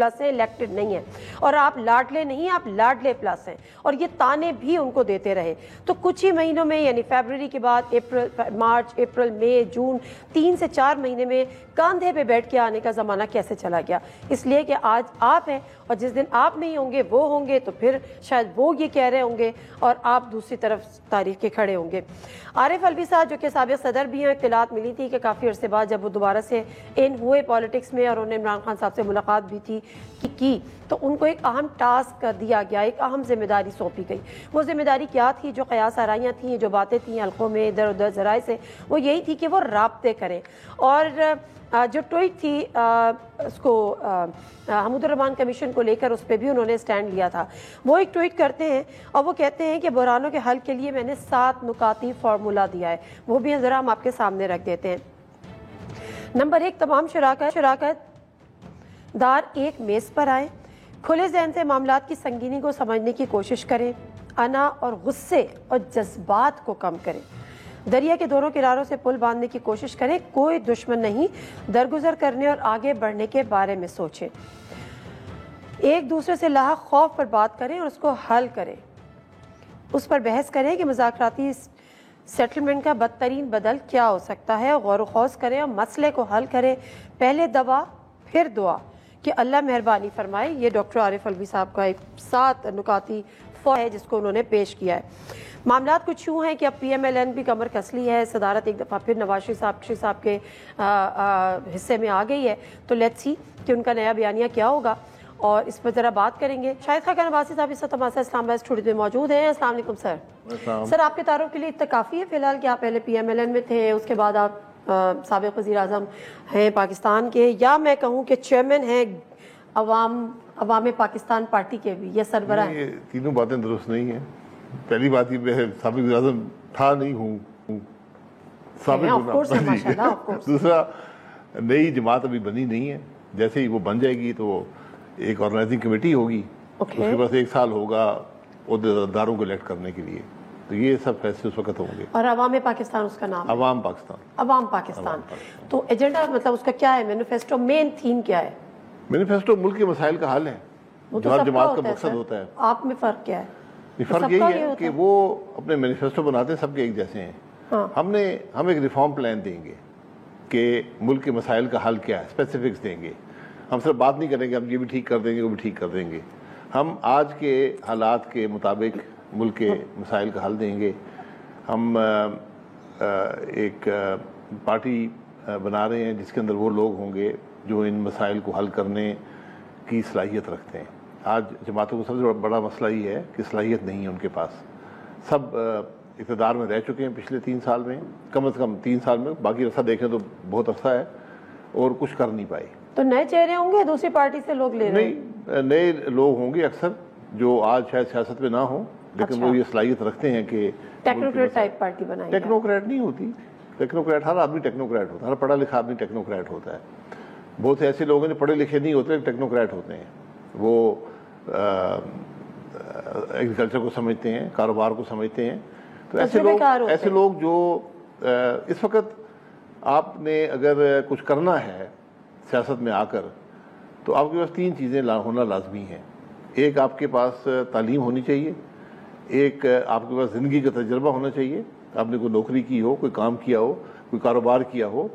Plus ہیں, elected نہیں ہیں, اور آپ لاڈلے نہیں, آپ لاڈلے پلس ہیں, اور یہ تانے بھی ان کو دیتے رہے. تو کچھ ہی مہینوں میں یعنی فیبرری کے بعد مارچ, اپریل, مئی, جون, 3 سے 4 مہینے میں کاندھے پہ بیٹھ کے آنے کا زمانہ کیسے چلا گیا؟ اس لیے کہ آج آپ ہیں, اور جس دن آپ نہیں ہوں گے وہ ہوں گے, تو پھر شاید وہ یہ کہہ رہے ہوں گے اور آپ دوسری طرف تاریخ کے کھڑے ہوں گے. عارف الوی صاحب جو کہ سابق صدر بھی ہیں, اطلاعات ملی تھی کہ کافی عرصے بعد جب وہ دوبارہ سے ان ہوئے پالیٹکس میں اور انہوں نے عمران خان صاحب سے ملاقات بھی تھی کی, تو ان کو ایک اہم ٹاسک دیا گیا, ایک اہم ذمہ داری سونپی گئی. وہ ذمہ داری کیا تھی؟ جو قیاس آرائیاں تھیں, جو باتیں تھیں حلقوں میں ادھر ادھر ذرائع سے, وہ یہی تھی کہ وہ رابطے کریں. اور جو ٹویٹ تھی اس کو حمود الرحمان کمیشن کو لے کر, اس پہ بھی انہوں نے سٹینڈ لیا تھا. وہ ایک ٹویٹ کرتے ہیں اور وہ کہتے ہیں کہ بحرانوں کے حل کے لیے میں نے 7 نکاتی فارمولا دیا ہے. وہ بھی ذرا ہم آپ کے سامنے رکھ دیتے ہیں. نمبر 1, تمام شراکت دار ایک میز پر آئیں, کھلے ذہن سے معاملات کی سنگینی کو سمجھنے کی کوشش کریں, انا اور غصے اور جذبات کو کم کریں, دریا کے دونوں کناروں سے پل باندھنے کی کوشش کریں, کوئی دشمن نہیں, درگزر کرنے اور آگے بڑھنے کے بارے میں سوچیں, ایک دوسرے سے لاحق خوف پر بات کریں اور اس کو حل کریں, اس پر بحث کریں کہ مذاکراتی سیٹلمنٹ کا بدترین بدل کیا ہو سکتا ہے, غور و خوض کریں اور مسئلے کو حل کریں, پہلے دوا پھر دعا کہ اللہ مہربانی فرمائے. یہ ڈاکٹر عارف الوی صاحب کا ایک 7 نکاتی ہے جس کو انہوں نے پیش کیا ہے. معاملات کچھ یوں ہیں کہ اب پی ایم ایل این بھی کمر کس لی ہے, صدارت ایک دفعہ پھر نواز شریف صاحب کے حصے میں آ گئی ہے, تو لیٹس سی کہ ان کا نیا بیانیہ کیا ہوگا, اور اس پر ذرا بات کریں گے. شاہد خاقان عباسی صاحب اس وقت ہمارے ساتھ اسلام آباد اسٹوڈیو میں موجود ہیں. السلام علیکم سر. سر, آپ کے تعارف کے لیے اتنا کافی ہے فی الحال کہ آپ پہلے پی ایم ایل این میں تھے, اس کے بعد آپ سابق وزیر اعظم ہیں پاکستان کے, یا میں کہوں کہ چیئرمین ہیں عوام پاکستان پارٹی کے بھی, یہ سربراہ ہیں. یہ تینوں باتیں درست نہیں ہیں. پہلی بات یہ میں سابق وزیر اعظم تھا نہیں ہوں, دوسرا نئی جماعت ابھی بنی نہیں ہے, جیسے ہی وہ بن جائے گی تو ایک آرگنائزنگ کمیٹی ہوگی, اس کے پاس 1 سال ہوگا عہدیداروں کو الیکٹ کرنے کے لیے, تو یہ سب فیصلے اس وقت ہوں گے. اور عوام پاکستان اس کا نام, عوام پاکستان. تو ایجنڈا مطلب اس کا کیا ہے, مینیفیسٹو مین تھیم کیا ہے؟ مینیفیسٹو ملک کے مسائل کا حل ہے, جو ہر جماعت کا مقصد ہوتا ہے. آپ میں فرق کیا ہے؟ فرق یہی ہے کہ وہ اپنے مینیفیسٹو بناتے ہیں, سب کے ایک جیسے ہیں. ہم ایک ریفارم پلان دیں گے کہ ملک کے مسائل کا حل کیا ہے, اسپیسیفکس دیں گے. ہم صرف بات نہیں کریں گے ہم یہ بھی ٹھیک کر دیں گے وہ بھی ٹھیک کر دیں گے. ہم آج کے حالات کے مطابق ملک کے مسائل کا حل دیں گے. ہم ایک پارٹی بنا رہے ہیں جس کے اندر وہ لوگ ہوں گے جو ان مسائل کو حل کرنے کی صلاحیت رکھتے ہیں. آج جماعتوں کو سب سے بڑا مسئلہ یہ ہے کہ صلاحیت نہیں ہے ان کے پاس. سب اقتدار میں رہ چکے ہیں پچھلے 3 سال میں, کم از کم 3 سال میں, باقی عرصہ دیکھیں تو بہت عرصہ ہے, اور کچھ کر نہیں پائے. تو نئے چہرے ہوں گے, دوسری پارٹی سے لوگ لے رہے ہیں؟ نہیں, نئے لوگ ہوں گے اکثر جو آج شاید سیاست میں نہ ہوں, لیکن وہ یہ صلاحیت رکھتے ہیں کہ ٹیکنوکریٹ ٹائپ پارٹی بنائیں. ٹیکنوکریٹ نہیں ہوتی, ٹیکنوکریٹ ہر آدمی ٹیکنوکریٹ ہوتا ہے, ہر پڑھا لکھا آدمی ٹیکنوکریٹ ہوتا ہے. بہت سے ایسے لوگ ہیں جو پڑھے لکھے نہیں ہوتے ٹیکنوکریٹ ہوتے ہیں. وہ ایگریکلچر کو سمجھتے ہیں, کاروبار کو سمجھتے ہیں. تو ایسے لوگ جو اس وقت آپ نے اگر کچھ کرنا ہے سیاست میں آ کر, تو آپ کے پاس 3 چیزیں ہونا لازمی ہیں. ایک آپ کے پاس تعلیم ہونی چاہیے, ایک آپ کے پاس زندگی کا تجربہ ہونا چاہیے, آپ نے کوئی نوکری کی ہو, کوئی کام کیا ہو, کوئی کاروبار کیا ہو,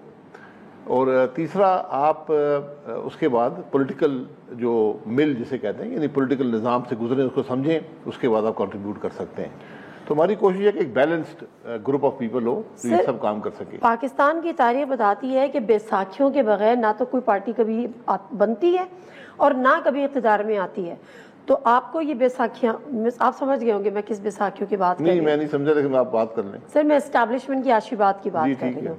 اور تیسرا آپ اس کے بعد پولیٹیکل جو مل جسے کہتے ہیں یعنی پولیٹیکل نظام سے گزریں, اس کو سمجھیں, اس کے بعد آپ کنٹریبیوٹ کر سکتے ہیں. تو ہماری کوشش ہے کہ ایک balanced group of people who جو یہ سب کام کر سکے. پاکستان کی تاریخ بتاتی ہے کہ بیساکھیوں کے بغیر نہ تو کوئی پارٹی کبھی بنتی ہے اور نہ کبھی اقتدار میں آتی ہے. تو آپ کو یہ بیساکھیاں, آپ سمجھ گئے ہوں گے میں کس بیساکھیوں کی بات کر رہی ہوں. نہیں, میں نہیں سمجھا, لیکن آپ بات کر لیں. سر, میں اسٹیبلشمنٹ کی آشیواد کی بات کر رہی ہوں.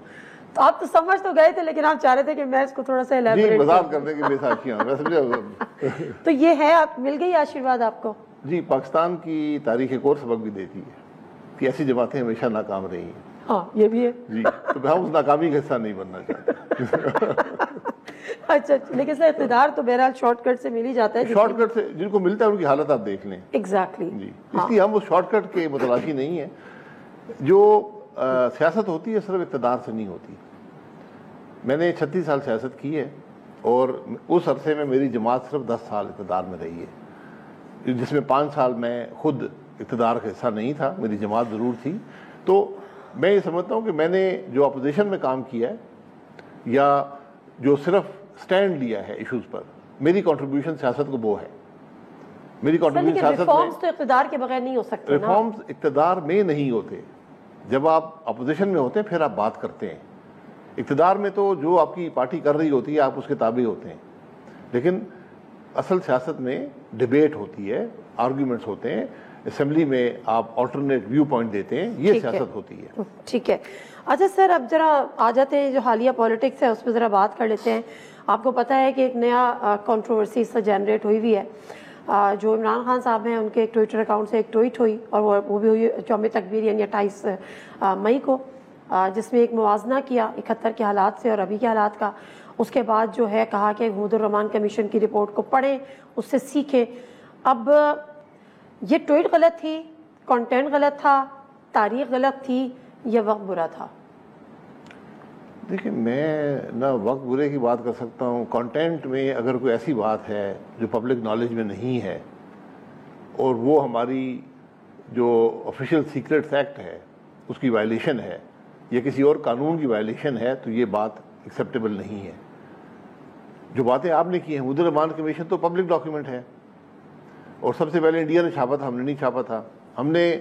تو آپ تو سمجھ تو گئے تھے, لیکن آپ چاہ رہے تھے کہ میں اس کو تھوڑا سا جی وضاحت کرنے کی بیساکھیاں میں سمجھا. تو یہ ہے, آپ مل گئی آشیواد آپ کو؟ جی, پاکستان کی تاریخ ایک اور سبق بھی دیتی ہے کہ ایسی جماعتیں ہمیشہ ناکام رہی ہیں. ہاں, یہ بھی ہے. جی, تو ہم اس ناکامی کا حصہ نہیں بننا چاہتے. اچھا, لیکن سر اقتدار تو بہرحال شارٹ کٹ سے مل ہی جاتا ہے. شارٹ کٹ سے جن کو ملتا ہے ان کی حالت آپ دیکھ لیں. ایگزیکٹلی. جی, اس لیے ہم اس شارٹ کٹ کے متلاشی نہیں ہیں. جو سیاست ہوتی ہے صرف اقتدار سے نہیں ہوتی. میں نے 36 سال سیاست کی ہے, اور اس عرصے میں میری جماعت صرف 10 سال اقتدار میں رہی ہے، جس میں 5 سال میں خود اقتدار کا حصہ نہیں تھا، میری جماعت ضرور تھی. تو میں یہ سمجھتا ہوں کہ میں نے جو اپوزیشن میں کام کیا ہے یا جو صرف سٹینڈ لیا ہے ایشوز پر، میری کنٹریبیوشن سیاست کو وہ ہے. میری کنٹریبیوشن سیاست میں ریفارمز تو اقتدار کے بغیر نہیں ہو سکتے. ریفارمز اقتدار میں نہیں ہوتے. جب آپ اپوزیشن میں ہوتے ہیں پھر آپ بات کرتے ہیں. اقتدار میں تو جو آپ کی پارٹی کر رہی ہوتی ہے آپ اس کے تابع ہوتے ہیں. لیکن اصل سیاست میں ڈیبیٹ ہوتی ہے، آرگیومنٹس ہوتے ہیں، اسمبلی میں آپ آلٹرنیٹ ویو پوائنٹ دیتے ہیں، یہ سیاست ہوتی ہے. ٹھیک ہے. اچھا سر، اب ذرا آ جاتے ہیں جو حالیہ پالیٹکس ہے اس پہ ذرا بات کر لیتے ہیں. آپ کو پتہ ہے کہ ایک نیا کنٹروورسی اس سے جنریٹ ہوئی ہے. جو عمران خان صاحب ہیں ان کے ایک ٹویٹر اکاؤنٹ سے ایک ٹویٹ ہوئی، اور وہ بھی ہوئی یوم تکبیر یعنی 28 مئی کو، جس میں ایک موازنہ کیا 71 کے حالات سے اور ابھی کے حالات کا. اس کے بعد جو ہے کہا کہ محمود الرحمان کمیشن کی رپورٹ کو پڑھیں، اس سے سیکھیں. اب یہ ٹویٹ غلط تھی، کنٹینٹ غلط تھا، تاریخ غلط تھی، یا وقت برا تھا؟ دیکھیں، میں نہ وقت برے کی بات کر سکتا ہوں. کانٹینٹ میں اگر کوئی ایسی بات ہے جو پبلک نالج میں نہیں ہے اور وہ ہماری جو آفیشیل سیکریٹس ایکٹ ہے اس کی وائلیشن ہے یا کسی اور قانون کی وائلیشن ہے، تو یہ بات ایکسیپٹیبل نہیں ہے. جو باتیں آپ نے کی ہیں، محمود الرحمان کمیشن تو پبلک ڈاکیومنٹ ہے، اور سب سے پہلے انڈیا نے چھاپا تھا، ہم نے نہیں چھاپا تھا. ہم نے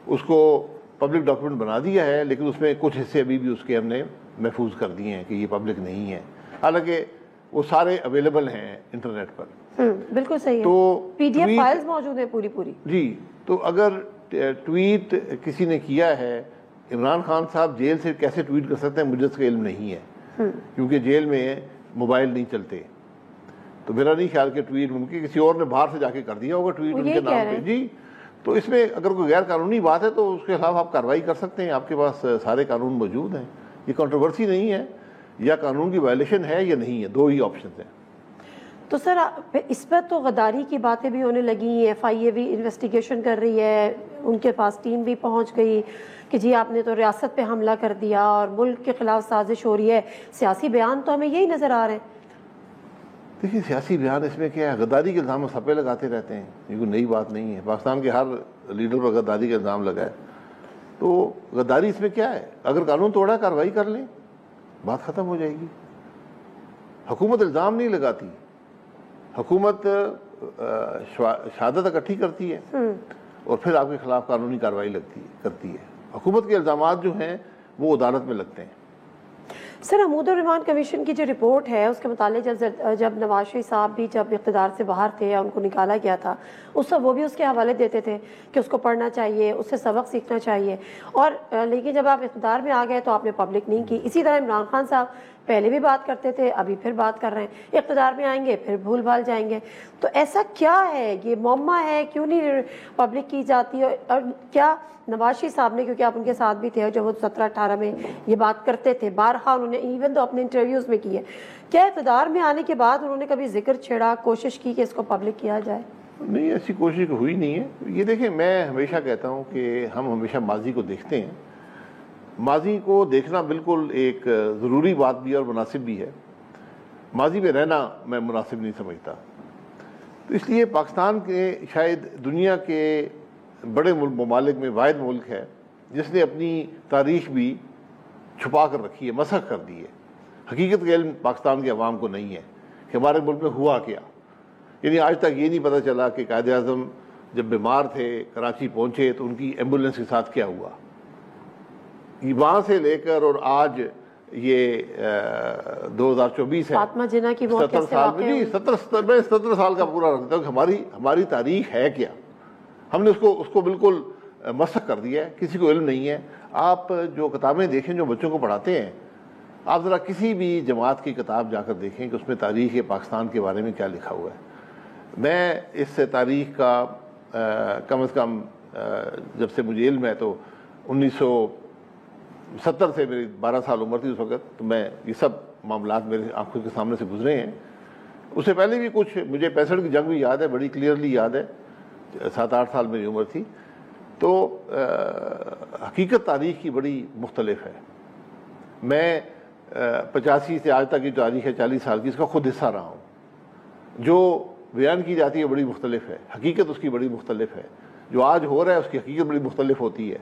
اس کو پبلک ڈاکیومنٹ بنا دیا ہے، لیکن اس میں کچھ حصے ابھی بھی اس کے ہم نے محفوظ کر دیے ہیں کہ یہ پبلک نہیں ہے، حالانکہ وہ سارے اویلیبل ہیں انٹرنیٹ پر. بالکل صحیح ہے. تو پی ڈی ایف فائلز موجود ہیں پوری. جی. تو اگر ٹویٹ کسی نے کیا ہے، عمران خان صاحب جیل سے کیسے ٹویٹ کر سکتے ہیں مجھے اس کا علم نہیں ہے، کیونکہ جیل میں موبائل نہیں چلتے. تو میرا نہیں خیال کہ ٹویٹ ممکن کسی اور نے باہر سے جا کے کر دیا ہوگا ٹویٹ ان کے نام پہ. جی. تو اس میں اگر کوئی غیر قانونی بات ہے تو اس کے خلاف آپ کارروائی کر سکتے ہیں، آپ کے پاس سارے قانون موجود ہیں. یہ کنٹروورسی نہیں ہے، یا قانون کی وائلیشن ہے یا نہیں ہے، 2 ہی آپشنز ہیں. تو سر اس پر تو غداری کی باتیں بھی ہونے لگی، ایف آئی اے بھی انویسٹیگیشن کر رہی ہے، ان کے پاس ٹیم بھی پہنچ گئی کہ جی آپ نے تو ریاست پہ حملہ کر دیا اور ملک کے خلاف سازش ہو رہی ہے. سیاسی بیان تو ہمیں یہی نظر آ رہے ہیں. دیکھیے، سیاسی بیان اس میں کیا ہے، غداری کے الزام سپے لگاتے رہتے ہیں، یہ کوئی نئی بات نہیں ہے. پاکستان کے ہر لیڈر پر غداری کا الزام لگا ہے. تو غداری اس میں کیا ہے، اگر قانون توڑا کارروائی کر لیں، بات ختم ہو جائے گی. حکومت الزام نہیں لگاتی، حکومت شہادت اکٹھی کرتی ہے اور پھر آپ کے خلاف قانونی کارروائی کرتی ہے. حکومت کے الزامات جو ہیں وہ عدالت میں لگتے ہیں. سر، محمود الرحمان کمیشن کی جو رپورٹ ہے اس کے متعلق جب نواز شریف صاحب بھی جب اقتدار سے باہر تھے یا ان کو نکالا گیا تھا، اس وقت وہ بھی اس کے حوالے دیتے تھے کہ اس کو پڑھنا چاہیے، اس سے سبق سیکھنا چاہیے. اور لیکن جب آپ اقتدار میں آ گئے تو آپ نے پبلک نہیں کی. اسی طرح عمران خان صاحب پہلے بھی بات کرتے تھے، ابھی پھر بات کر رہے ہیں. اقتدار میں آئیں گے پھر بھول بھال جائیں گے. تو ایسا کیا ہے، یہ معمہ ہے، کیوں نہیں پبلک کی جاتی؟ اور کیا نواز شریف صاحب نے، کیونکہ آپ ان کے ساتھ بھی تھے جب وہ 17-18 میں یہ بات کرتے تھے، بارہا انہوں نے ایون تو اپنے انٹرویوز میں کی ہے، کیا اقتدار میں آنے کے بعد انہوں نے کبھی ذکر چھیڑا، کوشش کی کہ اس کو پبلک کیا جائے؟ نہیں، ایسی کوشش ہوئی نہیں ہے. یہ دیکھیں، میں ہمیشہ کہتا ہوں کہ ہم ہمیشہ ماضی کو دیکھتے ہیں. ماضی کو دیکھنا بالکل ایک ضروری بات بھی اور مناسب بھی ہے. ماضی میں رہنا میں مناسب نہیں سمجھتا. تو اس لیے پاکستان کے شاید دنیا کے بڑے ممالک میں واحد ملک ہے جس نے اپنی تاریخ بھی چھپا کر رکھی ہے، مسخ کر دی ہے. حقیقت کا علم پاکستان کے عوام کو نہیں ہے کہ ہمارے ملک میں ہوا کیا. یعنی آج تک یہ نہیں پتہ چلا کہ قائد اعظم جب بیمار تھے کراچی پہنچے تو ان کی ایمبولینس کے ساتھ کیا ہوا. وہاں سے لے کر اور آج یہ 2024 ہے، فاطمہ جناح کی موت 70 سال میں، جی 70 سال کا پورا رکھتا ہوں کہ ہماری تاریخ ہے کیا. ہم نے اس کو بالکل مسخ کر دیا ہے، کسی کو علم نہیں ہے. آپ جو کتابیں دیکھیں جو بچوں کو پڑھاتے ہیں، آپ ذرا کسی بھی جماعت کی کتاب جا کر دیکھیں کہ اس میں تاریخ پاکستان کے بارے میں کیا لکھا ہوا ہے. میں اس تاریخ کا کم از کم جب سے مجھے علم ہے تو 1970 سے میری 12 سال عمر تھی اس وقت، تو میں یہ سب معاملات میرے آنکھوں کے سامنے سے گزرے ہیں. اس سے پہلے بھی کچھ مجھے 65 کی جنگ بھی یاد ہے، بڑی کلیئرلی یاد ہے، 7-8 سال میری عمر تھی. تو حقیقت تاریخ کی بڑی مختلف ہے. میں 85 سے آج تک کی تاریخ ہے 40 سال کی، اس کا خود حصہ رہا ہوں۔ جو بیان کی جاتی ہے بڑی مختلف ہے، حقیقت اس کی بڑی مختلف ہے، جو آج ہو رہا ہے اس کی حقیقت بڑی مختلف ہوتی ہے،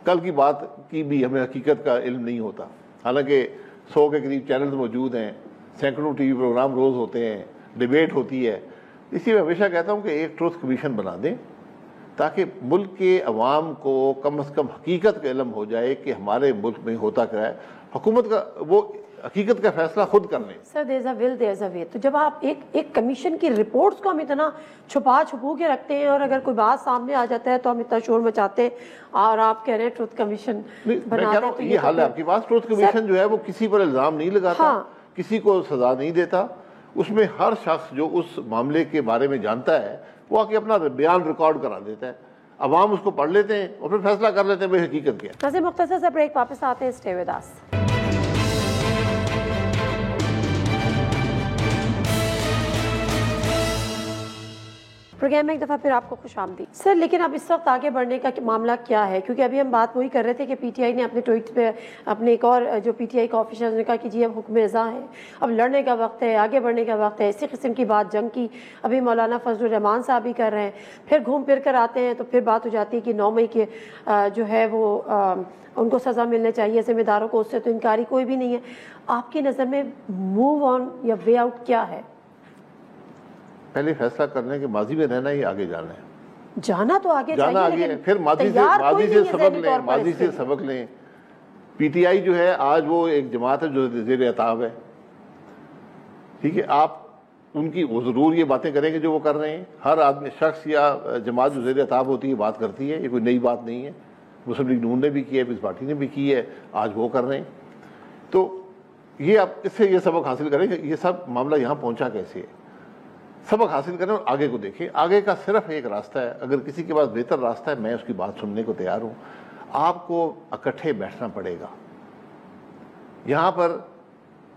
کل کی بات کی بھی ہمیں حقیقت کا علم نہیں ہوتا۔ حالانکہ 100 کے قریب چینلز موجود ہیں، سینکڑوں ٹی وی پروگرام روز ہوتے ہیں، ڈیبیٹ ہوتی ہے، اسی میں ہمیشہ کہتا ہوں کہ ایک ٹروتھ کمیشن بنا دیں تاکہ ملک کے عوام کو کم از کم حقیقت کا علم ہو جائے کہ ہمارے ملک میں ہوتا کیا ہے، حکومت کا وہ حقیقت کا فیصلہ خود کر لیں۔ سر دیر is a will there is اے وے، تو جب آپ ایک کمیشن کی رپورٹس کو ہم اتنا چھپو کے رکھتے ہیں اور اگر کوئی بات سامنے آ جاتا ہے تو ہم اتنا شور مچاتے ہیں، اور آپ کہہ رہے ہیں ٹروتھ کمیشن بنا دیں، تو یہ حال ہے آپ کے پاس۔ ٹروتھ کمیشن جو ہے وہ کسی پر الزام نہیں لگاتا، کسی کو سزا نہیں دیتا، اس میں ہر شخص جو اس معاملے کے بارے میں جانتا ہے وہ آ کے اپنا بیان ریکارڈ کرا دیتا ہے، عوام اس کو پڑھ لیتے ہیں اور پھر فیصلہ کر لیتے ہیں بھائی حقیقت کیا ہے۔ ناظرین مختصر سا بریک، واپس آتے ہیں، اسٹے ود اس۔ پروگرام میں ایک دفعہ پھر آپ کو خوش آمدید سر۔ لیکن اب اس وقت آگے بڑھنے کا معاملہ کیا ہے؟ کیونکہ ابھی ہم بات وہی کر رہے تھے کہ پی ٹی آئی نے اپنے ٹویٹ پہ اپنے ایک اور جو پی ٹی آئی کا آفیشل نے کہا کہ جی اب حکم ازاں ہے، اب لڑنے کا وقت ہے، آگے بڑھنے کا وقت ہے، اسی قسم کی بات جنگ کی ابھی مولانا فضل الرحمان صاحب بھی کر رہے ہیں، پھر گھوم پھر کر آتے ہیں تو پھر بات ہو جاتی ہے کہ 9 مئی کے جو ہے وہ ان کو سزا ملنے چاہیے، ذمہ داروں کو، اس سے تو انکاری کوئی بھی نہیں ہے۔ آپ کی نظر میں موو آن یا وے آؤٹ کیا ہے؟ پہلے فیصلہ کرنے کے ماضی میں رہنا ہی آگے جانا ہے، جانا تو آگے جانا آگے ہے، پھر ماضی سے سبق لیں، ماضی سے سبق لیں۔ پی ٹی آئی جو ہے آج وہ ایک جماعت ہے جو زیر عتاب ہے، ٹھیک ہے، آپ ان کی ضرور یہ باتیں کریں گے جو وہ کر رہے ہیں، ہر آدمی شخص یا جماعت جو زیر عتاب ہوتی ہے بات کرتی ہے، یہ کوئی نئی بات نہیں ہے، مسلم لیگ نون نے بھی کی ہے، پیپلز پارٹی نے بھی کی ہے، آج وہ کر رہے ہیں۔ تو یہ آپ اس سے یہ سبق حاصل کریں کہ یہ سب معاملہ یہاں پہنچا کیسے ہے، سبق حاصل کریں اور آگے کو دیکھیں۔ آگے کا صرف ایک راستہ ہے، اگر کسی کے پاس بہتر راستہ ہے میں اس کی بات سننے کو تیار ہوں۔ آپ کو اکٹھے بیٹھنا پڑے گا۔ یہاں پر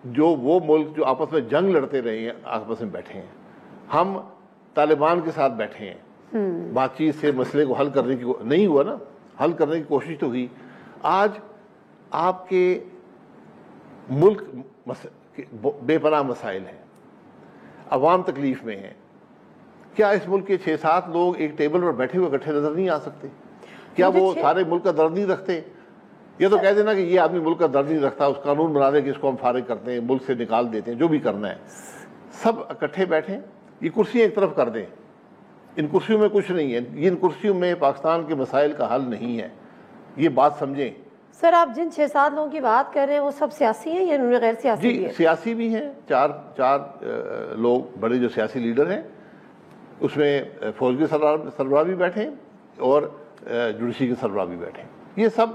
جو وہ ملک جو آپس میں جنگ لڑتے رہے ہیں آپس میں بیٹھے ہیں، ہم طالبان کے ساتھ بیٹھے ہیں، بات چیت سے مسئلے کو حل کرنے کی نہیں ہوا نا، حل کرنے کی کوشش تو ہوئی۔ آج آپ کے ملک بے پناہ مسائل ہیں، عوام تکلیف میں ہیں، کیا اس ملک کے 6-7 لوگ ایک ٹیبل پر بیٹھے ہوئے اکٹھے نظر نہیں آ سکتے؟ کیا وہ سارے ملک کا درد نہیں رکھتے؟ یہ تو کہہ دینا کہ یہ آدمی ملک کا درد نہیں رکھتا، اس قانون بنا دے کہ اس کو ہم فارغ کرتے ہیں، ملک سے نکال دیتے ہیں، جو بھی کرنا ہے۔ سب اکٹھے بیٹھیں، یہ کرسیاں ایک طرف کر دیں، ان کرسیوں میں کچھ نہیں ہے، ان کرسیوں میں پاکستان کے مسائل کا حل نہیں ہے، یہ بات سمجھیں۔ سر آپ جن 6-7 لوگوں کی بات کر رہے ہیں وہ سب سیاسی ہیں یا انہوں نے غیر سیاسی بھی ہیں؟ جی سیاسی بھی ہیں، چار لوگ بڑے جو سیاسی لیڈر ہیں، اس میں فوج کے سربراہ بھی بیٹھے ہیں اور جوڈیشری کے سربراہ بھی بیٹھے ہیں۔ یہ سب